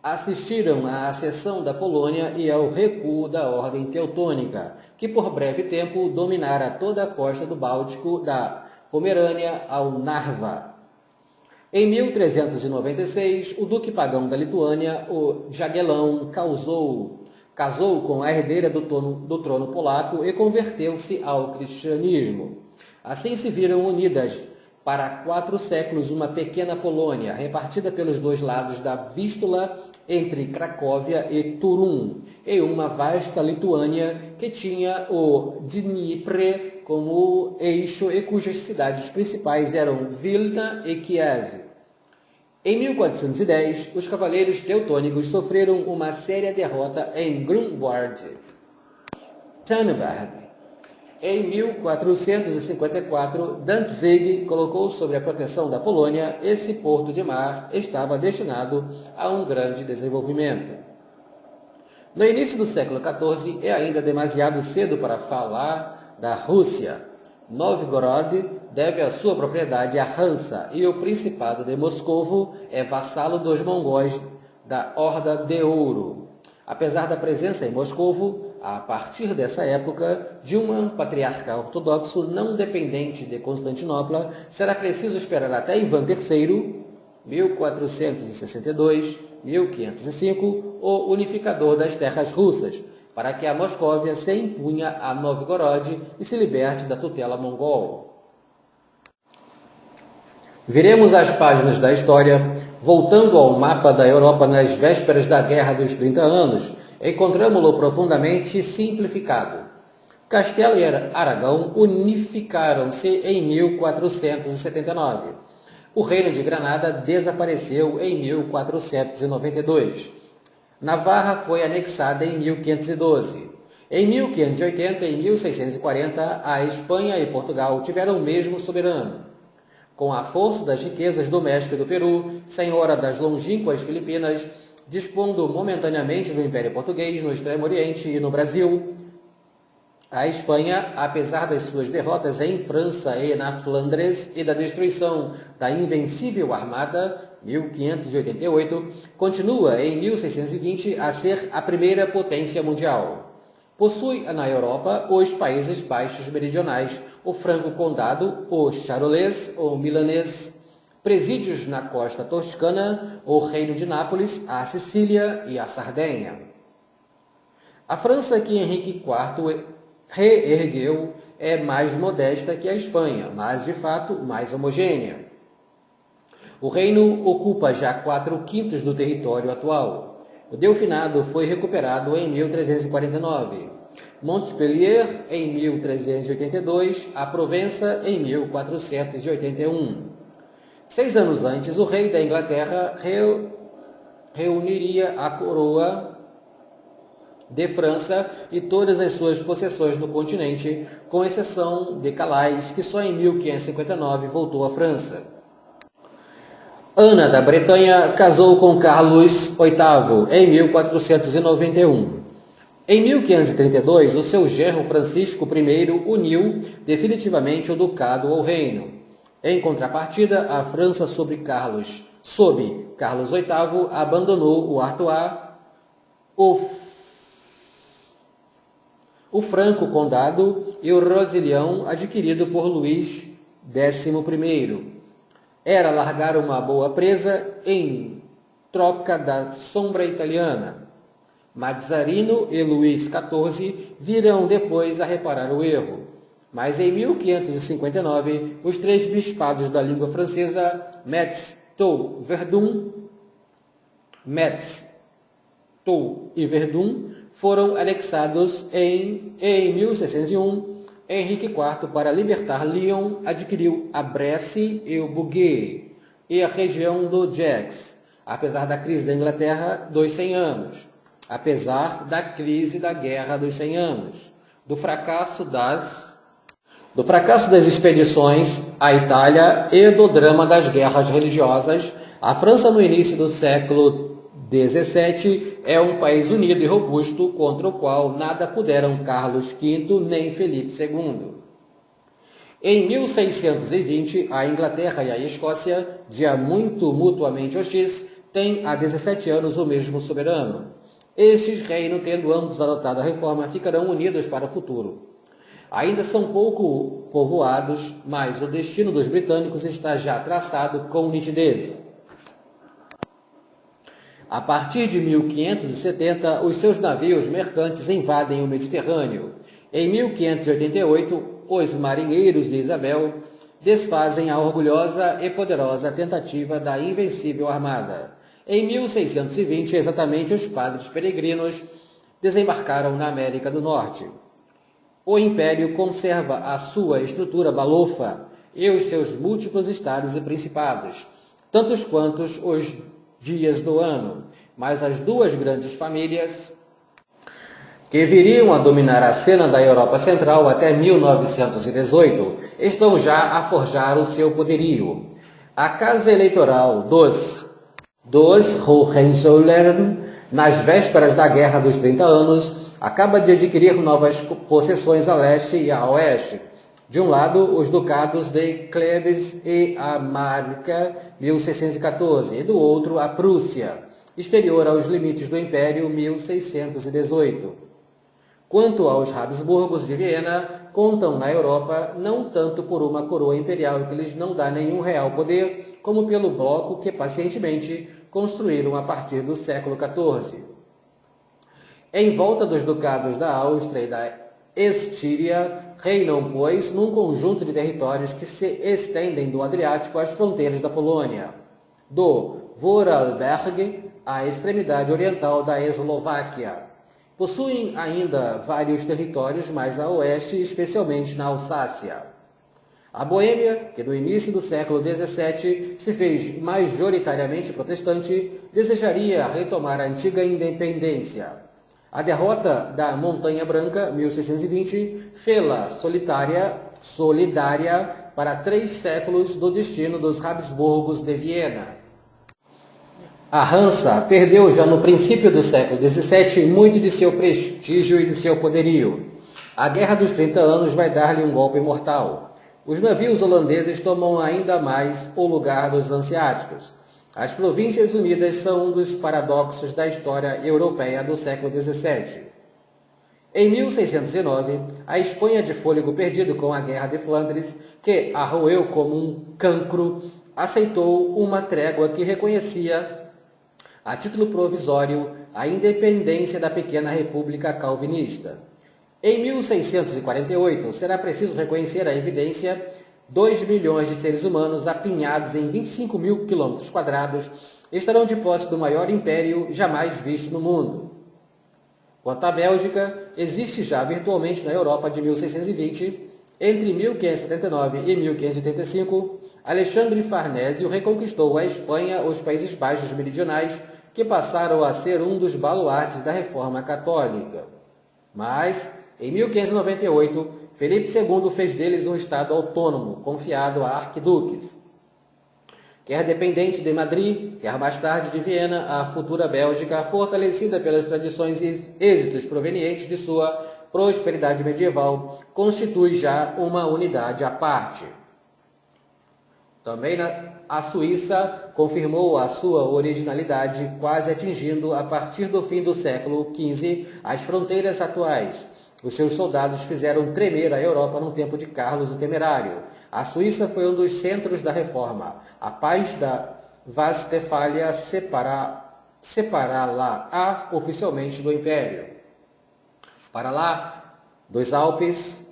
assistiram à acessão da Polônia e ao recuo da Ordem Teutônica, que por breve tempo dominara toda a costa do Báltico, da Pomerânia ao Narva. Em 1396, o duque pagão da Lituânia, o Jaguelão, casou com a herdeira do trono polaco e converteu-se ao cristianismo. Assim se viram unidas para 4 séculos uma pequena Polônia, repartida pelos dois lados da Vístula, entre Cracóvia e Turun, e uma vasta Lituânia que tinha o Dnipre como eixo e cujas cidades principais eram Vilna e Kiev. Em 1410, os cavaleiros teutônicos sofreram uma séria derrota em Grunwald. Tannenberg. Em 1454, Danzig colocou sob a proteção da Polônia. Esse porto de mar estava destinado a um grande desenvolvimento. No início do século XIV, é ainda demasiado cedo para falar da Rússia. Novgorod deve a sua propriedade a Hansa e o Principado de Moscovo é vassalo dos mongóis da Horda de Ouro. Apesar da presença em Moscovo, a partir dessa época, de um patriarca ortodoxo não dependente de Constantinopla, será preciso esperar até Ivan III, 1462-1505, o unificador das terras russas, para que a Moscóvia se impunha a Novgorod e se liberte da tutela mongol. Viremos as páginas da história, voltando ao mapa da Europa nas vésperas da Guerra dos 30 Anos, encontramo-lo profundamente simplificado. Castela e Aragão unificaram-se em 1479. O Reino de Granada desapareceu em 1492. Navarra foi anexada em 1512. Em 1580 e 1640, a Espanha e Portugal tiveram o mesmo soberano. Com a força das riquezas do México e do Peru, senhora das longínquas Filipinas, dispondo momentaneamente do Império Português no Extremo Oriente e no Brasil, a Espanha, apesar das suas derrotas em França e na Flandres e da destruição da Invencível Armada, 1588, continua em 1620 a ser a primeira potência mundial. Possui na Europa os Países Baixos Meridionais, o Franco-Condado, o Charolês, o Milanês, presídios na costa toscana, o Reino de Nápoles, a Sicília e a Sardenha. A França que Henrique IV reergueu é mais modesta que a Espanha, mas de fato mais homogênea. O reino ocupa já 4/5 do território atual. O Delfinado foi recuperado em 1349. Montpellier em 1382, a Provença em 1481. 6 anos antes, o rei da Inglaterra reuniria a coroa de França e todas as suas possessões no continente, com exceção de Calais, que só em 1559 voltou à França. Ana da Bretanha casou com Carlos VIII em 1491. Em 1532, o seu genro Francisco I uniu definitivamente o ducado ao reino. Em contrapartida, a França sob Carlos VIII, abandonou o Artois, o Franco-Condado e o Roussillon, adquirido por Luís XI. Era largar uma boa presa em troca da sombra italiana. Mazzarino e Luís XIV virão depois a reparar o erro. Mas em 1559, os 3 bispados da língua francesa, Metz, Toul e Verdun, foram anexados em 1601. Henrique IV, para libertar Lyon, adquiriu a Bresse e o Bugey e a região do Gex, apesar da crise da Inglaterra dos 100 anos. Apesar da crise da Guerra dos 100 anos, do fracasso das expedições à Itália e do drama das guerras religiosas, a França no início do século XVII é um país unido e robusto contra o qual nada puderam Carlos V nem Felipe II. Em 1620, a Inglaterra e a Escócia, já muito mutuamente hostis, têm há 17 anos o mesmo soberano. Estes reinos, tendo ambos adotado a reforma, ficarão unidos para o futuro. Ainda são pouco povoados, mas o destino dos britânicos está já traçado com nitidez. A partir de 1570, os seus navios mercantes invadem o Mediterrâneo. Em 1588, os marinheiros de Isabel desfazem a orgulhosa e poderosa tentativa da invencível armada. Em 1620, exatamente, os padres peregrinos desembarcaram na América do Norte. O Império conserva a sua estrutura balofa e os seus múltiplos estados e principados, tantos quantos os dias do ano, mas as 2 grandes famílias que viriam a dominar a cena da Europa Central até 1918 estão já a forjar o seu poderio. A Casa Eleitoral dos Hohenzollern, nas vésperas da Guerra dos 30 Anos, acaba de adquirir novas possessões a leste e a oeste. De um lado, os ducados de Cleves e a Marca, 1614, e do outro, a Prússia, exterior aos limites do Império, 1618. Quanto aos Habsburgos de Viena, contam na Europa não tanto por uma coroa imperial que lhes não dá nenhum real poder, como pelo bloco que pacientemente construíram a partir do século XIV. Em volta dos ducados da Áustria e da Estíria, reinam, pois, num conjunto de territórios que se estendem do Adriático às fronteiras da Polônia, do Vorarlberg à extremidade oriental da Eslováquia. Possuem ainda vários territórios mais a oeste, especialmente na Alsácia. A Boêmia, que no início do século XVII se fez majoritariamente protestante, desejaria retomar a antiga independência. A derrota da Montanha Branca, 1620, fê-la solidária para 3 séculos do destino dos Habsburgos de Viena. A Hansa perdeu já no princípio do século XVII muito de seu prestígio e de seu poderio. A Guerra dos 30 Anos vai dar-lhe um golpe mortal. Os navios holandeses tomam ainda mais o lugar dos hanseáticos. As Províncias Unidas são um dos paradoxos da história europeia do século XVII. Em 1609, a Espanha de fôlego perdido com a Guerra de Flandres, que a roeu como um cancro, aceitou uma trégua que reconhecia, a título provisório, a independência da pequena república calvinista. Em 1648, será preciso reconhecer a evidência: 2 milhões de seres humanos apinhados em 25 mil quilômetros quadrados estarão de posse do maior império jamais visto no mundo. Quanto à Bélgica, existe já virtualmente na Europa de 1620. Entre 1579 e 1585, Alexandre Farnésio reconquistou a Espanha, os Países Baixos meridionais, que passaram a ser um dos baluartes da Reforma Católica. Mas, em 1598, Felipe II fez deles um estado autônomo, confiado a arquiduques. Quer dependente de Madrid, quer mais tarde de Viena, a futura Bélgica, fortalecida pelas tradições e êxitos provenientes de sua prosperidade medieval, constitui já uma unidade à parte. Também a Suíça confirmou a sua originalidade, quase atingindo, a partir do fim do século XV, as fronteiras atuais. Os seus soldados fizeram tremer a Europa no tempo de Carlos o Temerário. A Suíça foi um dos centros da reforma. A paz da Westfália separá-la oficialmente do Império. Para lá dos Alpes,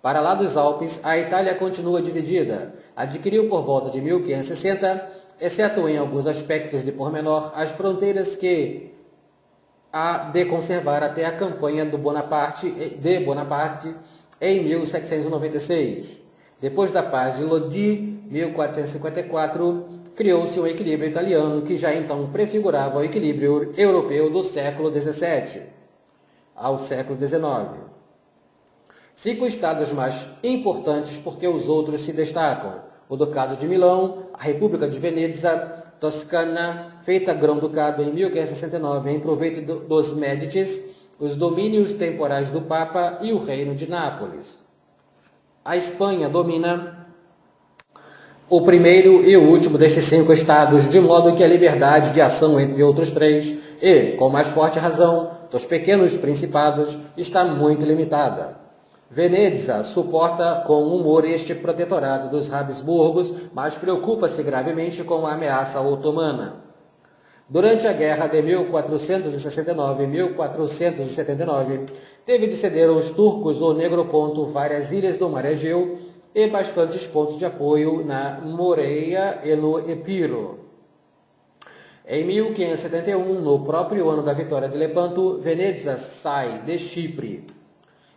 Para lá dos Alpes, a Itália continua dividida. Adquiriu por volta de 1560, exceto em alguns aspectos de pormenor, as fronteiras que há de conservar até a campanha de Bonaparte em 1796. Depois da paz de Lodi, 1454, criou-se um equilíbrio italiano que já então prefigurava o equilíbrio europeu do século XVII ao século XIX. 5 estados mais importantes porque os outros se destacam: o Ducado de Milão, a República de Veneza, Toscana, feita grão-ducado em 1569 em proveito dos Médicis, os domínios temporais do Papa e o Reino de Nápoles. A Espanha domina o primeiro e o último desses 5 estados, de modo que a liberdade de ação entre outros 3 e, com mais forte razão, dos pequenos principados, está muito limitada. Veneza suporta com humor este protetorado dos Habsburgos, mas preocupa-se gravemente com a ameaça otomana. Durante a guerra de 1469 e 1479, teve de ceder aos turcos o Negroponto, várias ilhas do Mar Egeu e bastantes pontos de apoio na Moreia e no Epiro. Em 1571, no próprio ano da vitória de Lepanto, Veneza sai de Chipre.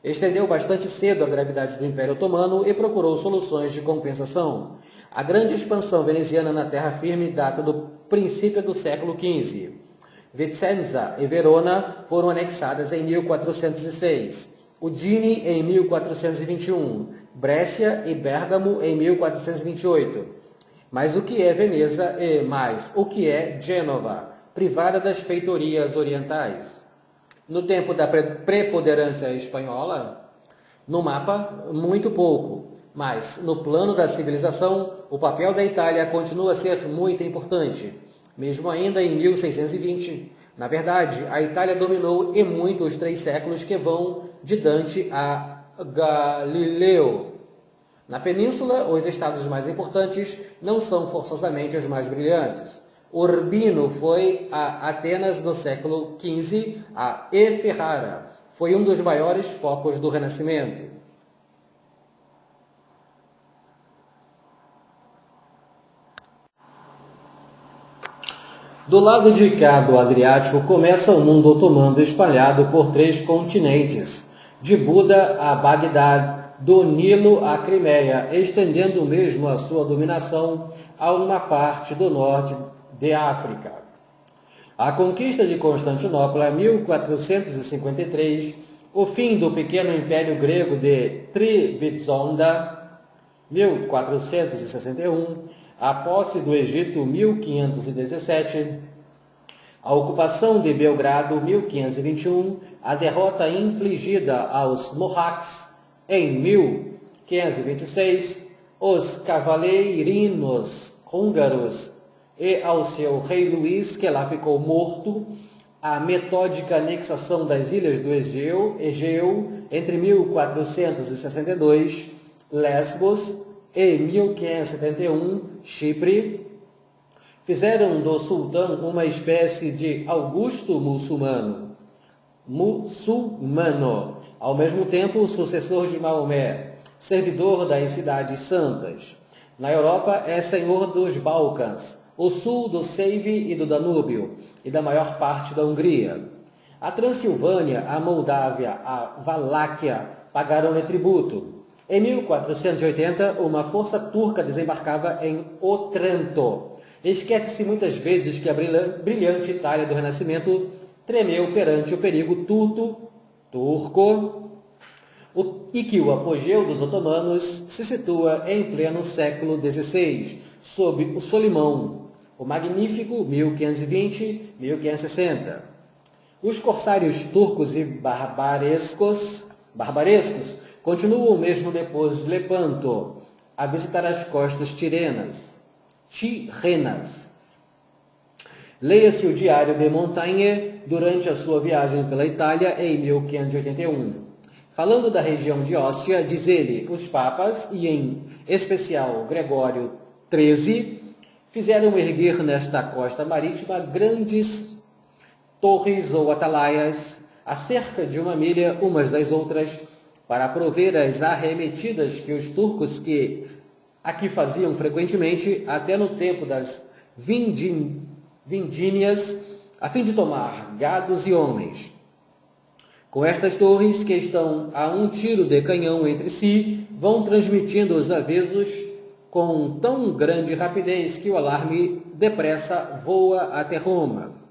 Estendeu bastante cedo a gravidade do Império Otomano e procurou soluções de compensação. A grande expansão veneziana na terra firme data do princípio do século XV. Vicenza e Verona foram anexadas em 1406. Udine em 1421. Brescia e Bérgamo em 1428. Mas o que é Veneza e mais o que é Gênova, privada das feitorias orientais? No tempo da preponderância espanhola, no mapa, muito pouco, mas no plano da civilização, o papel da Itália continua a ser muito importante. Mesmo ainda em 1620, na verdade, a Itália dominou e muito os 3 séculos que vão de Dante a Galileu. Na península, os estados mais importantes não são forçosamente os mais brilhantes. Urbino foi a Atenas no século XV, a Ferrara foi um dos maiores focos do Renascimento. Do lado de cá do Adriático começa o mundo otomano espalhado por 3 continentes, de Buda a Bagdá, do Nilo à Crimeia, estendendo mesmo a sua dominação a uma parte do norte de África. A conquista de Constantinopla, 1453, o fim do pequeno império grego de Tribizonda, 1461, a posse do Egito, 1517, a ocupação de Belgrado, 1521, a derrota infligida aos Morhacs, em 1526, os cavaleirinos húngaros e ao seu rei Luís, que lá ficou morto, a metódica anexação das ilhas do Egeu entre 1462, Lesbos, e 1571, Chipre, fizeram do sultão uma espécie de Augusto muçulmano, ao mesmo tempo sucessor de Maomé, servidor das cidades santas. Na Europa é senhor dos Balcãs, o sul do Seive e do Danúbio, e da maior parte da Hungria. A Transilvânia, a Moldávia, a Valáquia pagaram-lhe tributo. Em 1480, uma força turca desembarcava em Otranto. Esquece-se muitas vezes que a brilhante Itália do Renascimento tremeu perante o perigo turco e que o apogeu dos otomanos se situa em pleno século XVI, sob o Solimão, o Magnífico, 1520-1560. Os corsários turcos e barbarescos continuam mesmo depois de Lepanto a visitar as costas Tirrenas. Leia-se o Diário de Montaigne durante a sua viagem pela Itália em 1581. Falando da região de Óstia, diz ele, os papas, e em especial Gregório XIII, fizeram erguer nesta costa marítima grandes torres ou atalaias, a cerca de 1 milha umas das outras, para prover as arremetidas que os turcos que aqui faziam frequentemente, até no tempo das vindínias, a fim de tomar gados e homens. Com estas torres, que estão a 1 tiro de canhão entre si, vão transmitindo os avisos com tão grande rapidez que o alarme depressa voa até Roma.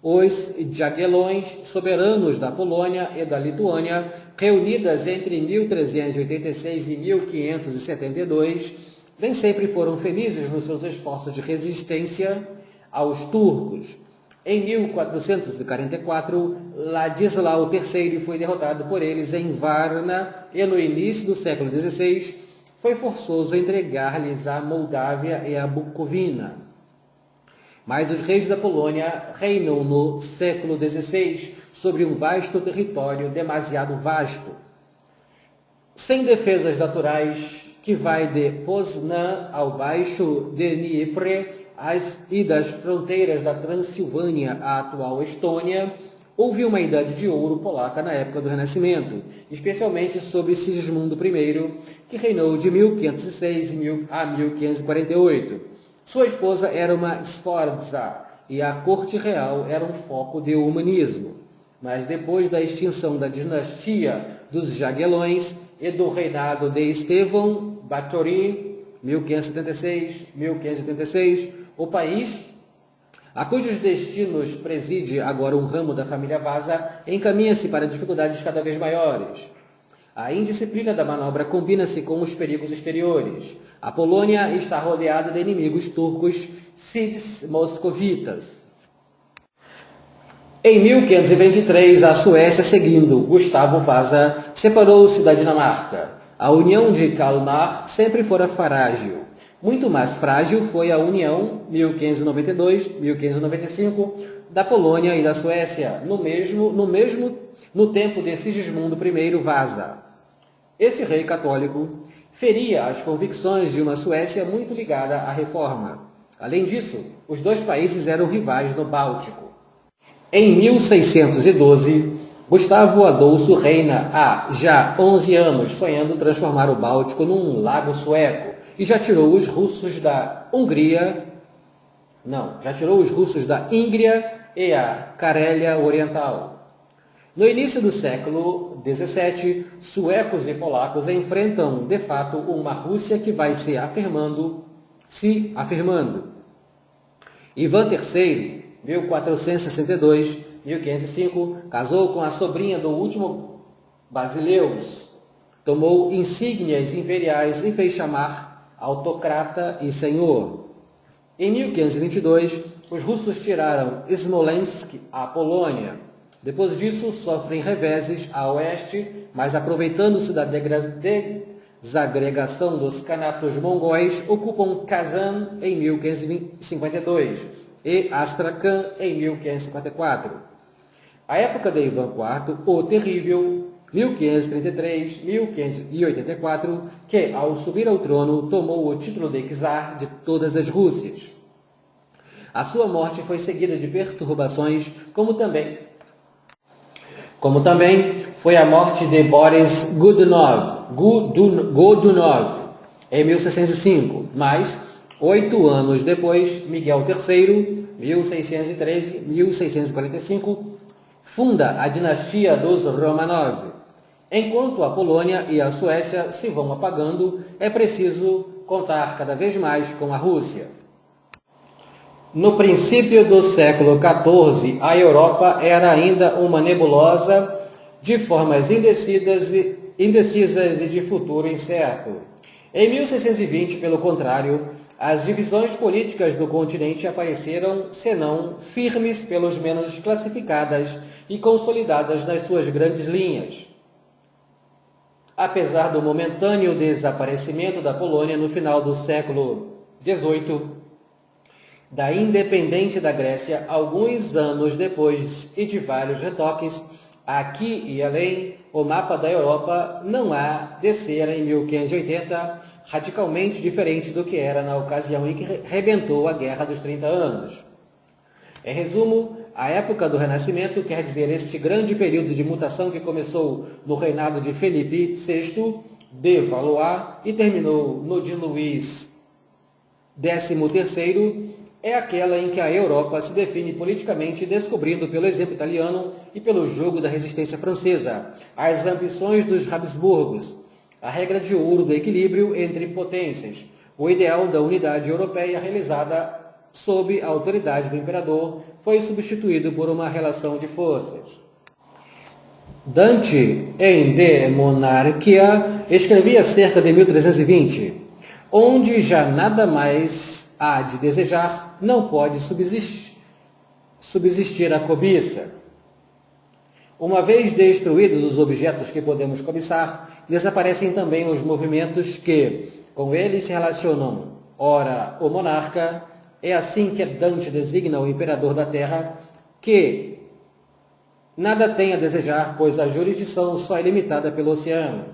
Os jaguelões soberanos da Polônia e da Lituânia, reunidas entre 1386 e 1572, nem sempre foram felizes nos seus esforços de resistência aos turcos. Em 1444, Ladislau III foi derrotado por eles em Varna e no início do século XVI foi forçoso entregar-lhes a Moldávia e a Bucovina. Mas os reis da Polônia reinam no século XVI sobre um vasto território demasiado vasto, sem defesas naturais, que vai de Poznan ao baixo Dniepr e das fronteiras da Transilvânia à atual Estônia. Houve uma idade de ouro polaca na época do Renascimento, especialmente sob Sigismundo I, que reinou de 1506 a 1548. Sua esposa era uma Sforza e a corte real era um foco de humanismo. Mas depois da extinção da dinastia dos Jaguelões e do reinado de Estevão Báthory, 1576-1586, o país, a cujos destinos preside agora um ramo da família Vasa, encaminha-se para dificuldades cada vez maiores. A indisciplina da manobra combina-se com os perigos exteriores. A Polônia está rodeada de inimigos turcos cids moscovitas. Em 1523, a Suécia, seguindo Gustavo Vasa, separou-se da Dinamarca. A união de Kalmar sempre fora frágil. Muito mais frágil foi a união, 1592-1595, da Polônia e da Suécia, no tempo de Sigismundo I Vasa. Esse rei católico feria as convicções de uma Suécia muito ligada à reforma. Além disso, os dois países eram rivais no Báltico. Em 1612, Gustavo Adolfo reina há já 11 anos, sonhando transformar o Báltico num lago sueco, e já tirou os russos da Íngria e a Carélia Oriental. No início do século XVII, suecos e polacos enfrentam, de fato, uma Rússia que vai se afirmando. Ivan III, 1462-1505, casou com a sobrinha do último Basileus, tomou insígnias imperiais e fez chamar autocrata e senhor. Em 1522, os russos tiraram Smolensk, a Polônia. Depois disso, sofrem reveses a oeste, mas aproveitando-se da desagregação dos canatos mongóis, ocupam Kazan em 1552 e Astrakhan em 1554. A época de Ivan IV, o Terrível, 1533-1584, que, ao subir ao trono, tomou o título de czar de todas as Rússias. A sua morte foi seguida de perturbações, como também foi a morte de Boris Godunov em 1605, mas, 8 anos depois, Miguel III, 1613-1645, funda a dinastia dos Romanov. Enquanto a Polônia e a Suécia se vão apagando, é preciso contar cada vez mais com a Rússia. No princípio do século XIV, a Europa era ainda uma nebulosa de formas indecisas e de futuro incerto. Em 1620, pelo contrário, as divisões políticas do continente apareceram, senão firmes, pelos menos classificadas e consolidadas nas suas grandes linhas. Apesar do momentâneo desaparecimento da Polônia no final do século XVIII, da independência da Grécia, alguns anos depois e de vários retoques, aqui e além, o mapa da Europa não há de ser, em 1580, radicalmente diferente do que era na ocasião em que rebentou a Guerra dos 30 Anos. Em resumo, a época do Renascimento quer dizer este grande período de mutação que começou no reinado de Felipe VI de Valois e terminou no de Luís XIII, é aquela em que a Europa se define politicamente, descobrindo pelo exemplo italiano e pelo jogo da resistência francesa as ambições dos Habsburgos, a regra de ouro do equilíbrio entre potências, o ideal da unidade europeia realizada sob a autoridade do imperador, foi substituído por uma relação de forças. Dante, em De Monarchia, escrevia cerca de 1320, onde já nada mais há de desejar, não pode subsistir a cobiça. Uma vez destruídos os objetos que podemos cobiçar, desaparecem também os movimentos que com eles se relacionam. Ora, o monarca, é assim que Dante designa o imperador da terra, que nada tem a desejar, pois a jurisdição só é limitada pelo oceano,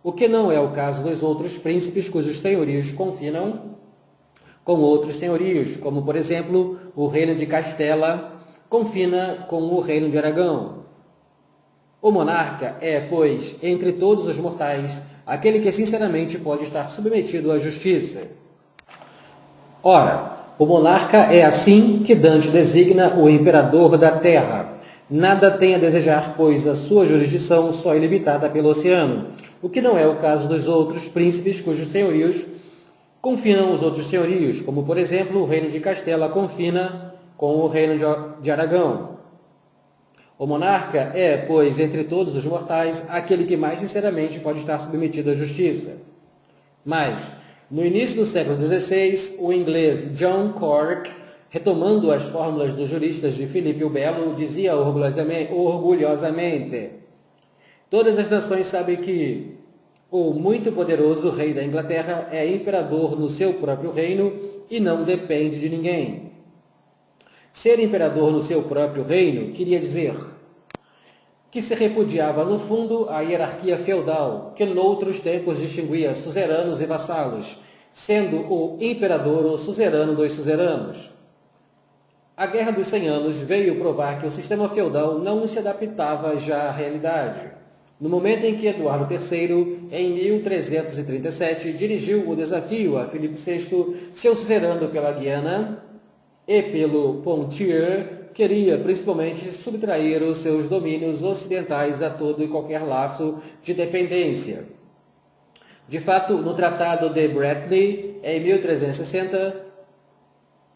o que não é o caso dos outros príncipes cujos senhorios confinam com outros senhorios, como, por exemplo, o reino de Castela confina com o reino de Aragão. O monarca é, pois, entre todos os mortais, aquele que sinceramente pode estar submetido à justiça. Ora, o monarca é assim que Dante designa o imperador da terra. Nada tem a desejar, pois a sua jurisdição só é limitada pelo oceano, o que não é o caso dos outros príncipes cujos senhorios confinam os outros senhorios, como, por exemplo, o reino de Castela confina com o reino de Aragão. O monarca é, pois, entre todos os mortais, aquele que mais sinceramente pode estar submetido à justiça. Mas, no início do século XVI, o inglês John Cork, retomando as fórmulas dos juristas de Filipe o Belo, dizia orgulhosamente: todas as nações sabem que o muito poderoso rei da Inglaterra é imperador no seu próprio reino e não depende de ninguém. Ser imperador no seu próprio reino queria dizer que se repudiava, no fundo, a hierarquia feudal, que noutros tempos distinguia suzeranos e vassalos, sendo o imperador o suzerano dos suzeranos. A Guerra dos 100 Anos veio provar que o sistema feudal não se adaptava já à realidade. No momento em que Eduardo III, em 1337, dirigiu o desafio a Filipe VI, seu suzerano pela Guiana e pelo Poitiers, queria principalmente subtrair os seus domínios ocidentais a todo e qualquer laço de dependência. De fato, no Tratado de Brittany, em 1360,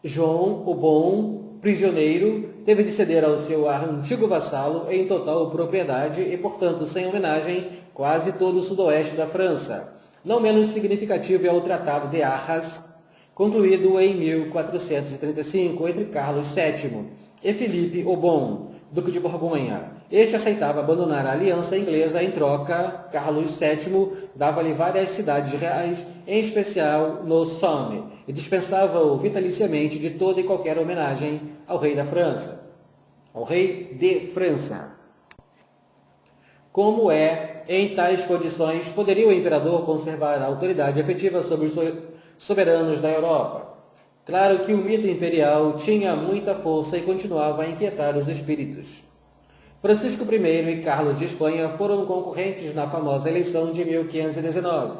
João o Bom, prisioneiro, teve de ceder ao seu antigo vassalo em total propriedade e, portanto, sem homenagem, quase todo o sudoeste da França. Não menos significativo é o Tratado de Arras, concluído em 1435 entre Carlos VII e Filipe o Bom, duque de Borgonha. Este aceitava abandonar a aliança inglesa em troca. Carlos VII dava-lhe várias cidades reais, em especial no Somme, e dispensava-o vitaliciamente de toda e qualquer homenagem ao rei da França, ao rei de França. Como é, em tais condições, poderia o imperador conservar a autoridade efetiva sobre os soberanos da Europa? Claro que o mito imperial tinha muita força e continuava a inquietar os espíritos. Francisco I e Carlos de Espanha foram concorrentes na famosa eleição de 1519.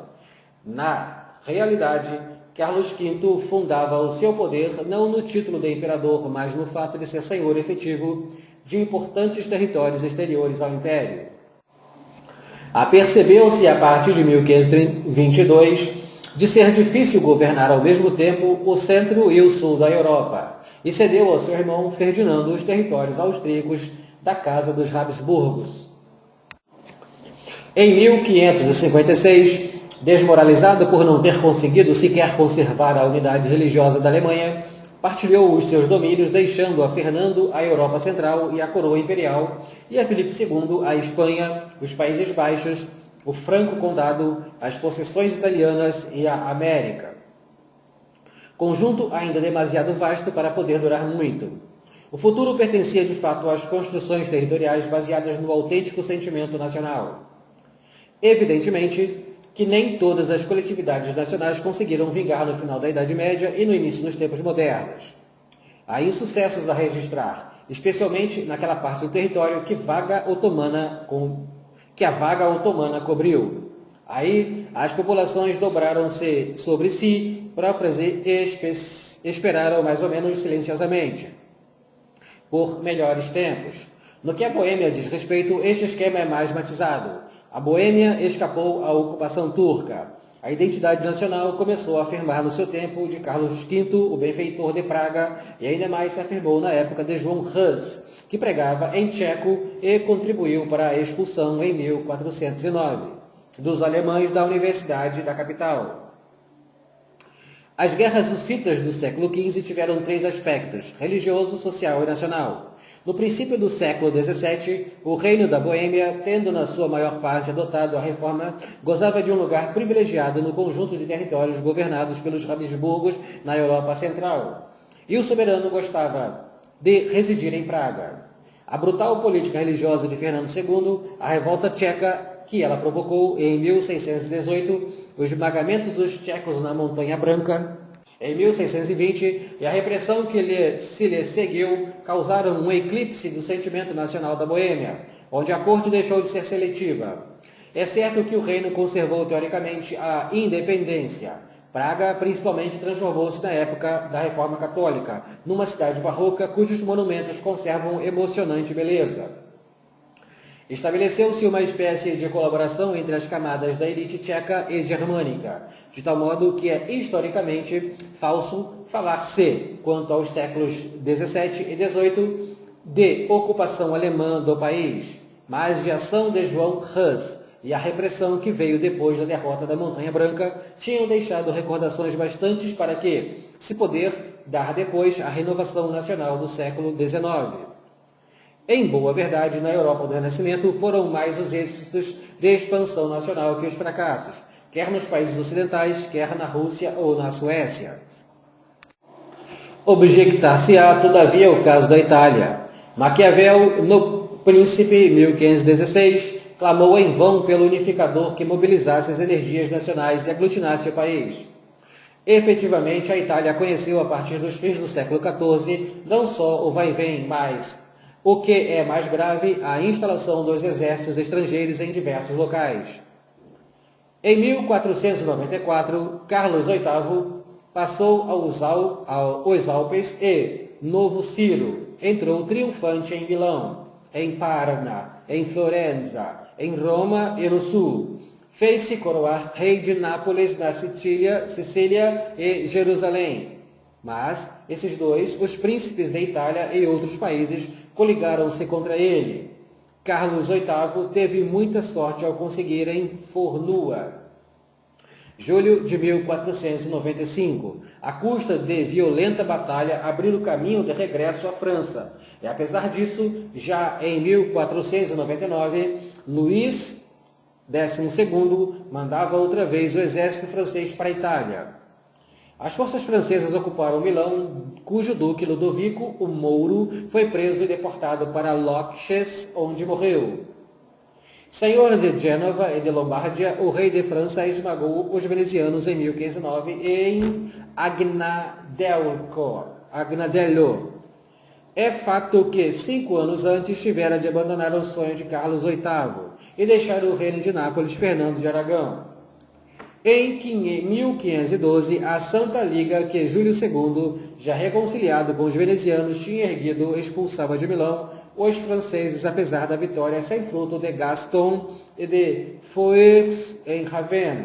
Na realidade, Carlos V fundava o seu poder não no título de imperador, mas no fato de ser senhor efetivo de importantes territórios exteriores ao Império. Apercebeu-se, a partir de 1522, de ser difícil governar ao mesmo tempo o centro e o sul da Europa, e cedeu ao seu irmão Ferdinando os territórios austríacos da Casa dos Habsburgos. Em 1556, desmoralizado por não ter conseguido sequer conservar a unidade religiosa da Alemanha, partilhou os seus domínios, deixando a Fernando a Europa Central e a coroa imperial, e a Filipe II a Espanha, os Países Baixos, o Franco Condado, as possessões italianas e a América. Conjunto ainda demasiado vasto para poder durar muito. O futuro pertencia de fato às construções territoriais baseadas no autêntico sentimento nacional. Evidentemente que nem todas as coletividades nacionais conseguiram vingar no final da Idade Média e no início dos tempos modernos. Há insucessos a registrar, especialmente naquela parte do território que a vaga otomana cobriu. Aí, as populações dobraram-se sobre si próprias e esperaram mais ou menos silenciosamente por melhores tempos. No que a Boêmia diz respeito, este esquema é mais matizado. A Boêmia escapou à ocupação turca. A identidade nacional começou a afirmar no seu tempo de Carlos V, o benfeitor de Praga, e ainda mais se afirmou na época de João Hus, que pregava em tcheco e contribuiu para a expulsão em 1409 dos alemães da Universidade da capital. As guerras hussitas do século XV tiveram três aspectos: religioso, social e nacional. No princípio do século XVII, o reino da Boêmia, tendo na sua maior parte adotado a reforma, gozava de um lugar privilegiado no conjunto de territórios governados pelos Habsburgos na Europa Central. E o soberano gostava de residir em Praga. A brutal política religiosa de Fernando II, a revolta tcheca que ela provocou em 1618, o esmagamento dos tchecos na Montanha Branca, em 1620, e a repressão que se lhe seguiu causaram um eclipse do sentimento nacional da Boêmia, onde a corte deixou de ser seletiva. É certo que o reino conservou teoricamente a independência. Praga, principalmente, transformou-se na época da Reforma Católica, numa cidade barroca cujos monumentos conservam emocionante beleza. Estabeleceu-se uma espécie de colaboração entre as camadas da elite tcheca e germânica, de tal modo que é historicamente falso falar-se, quanto aos séculos XVII e XVIII, de ocupação alemã do país, mas de ação de João Hus, e a repressão que veio depois da derrota da Montanha Branca tinham deixado recordações bastantes para que se poder dar depois a renovação nacional do século XIX. Em boa verdade, na Europa do Renascimento foram mais os êxitos de expansão nacional que os fracassos, quer nos países ocidentais, quer na Rússia ou na Suécia. Objectar-se-á, todavia, o caso da Itália. Maquiavel, no Príncipe, 1516, clamou em vão pelo unificador que mobilizasse as energias nacionais e aglutinasse o país. Efetivamente, a Itália conheceu, a partir dos fins do século XIV, não só o vai-vem, mas, o que é mais grave, a instalação dos exércitos estrangeiros em diversos locais. Em 1494, Carlos VIII passou aos Alpes e Novo Ciro entrou triunfante em Milão, em Parma, em Florença, em Roma e no sul. Fez-se coroar rei de Nápoles, na Sicília e Jerusalém. Mas esses dois, os príncipes da Itália e outros países, coligaram-se contra ele. Carlos VIII teve muita sorte ao conseguir em Fornua, julho de 1495, à custa de violenta batalha, abrir o caminho de regresso à França. E apesar disso, já em 1499, Luís XII mandava outra vez o exército francês para a Itália. As forças francesas ocuparam Milão, cujo duque Ludovico, o Mouro, foi preso e deportado para Loches, onde morreu. Senhor de Gênova e de Lombardia, o rei de França esmagou os venezianos em 1509 em Agnadello. É fato que 5 anos antes tivera de abandonar o sonho de Carlos VIII e deixar o reino de Nápoles Fernando de Aragão. Em 1512, a Santa Liga que Júlio II, já reconciliado com os venezianos, tinha erguido, expulsava de Milão,
os franceses, apesar da vitória sem fruto de Gaston e de Foix em Ravenna.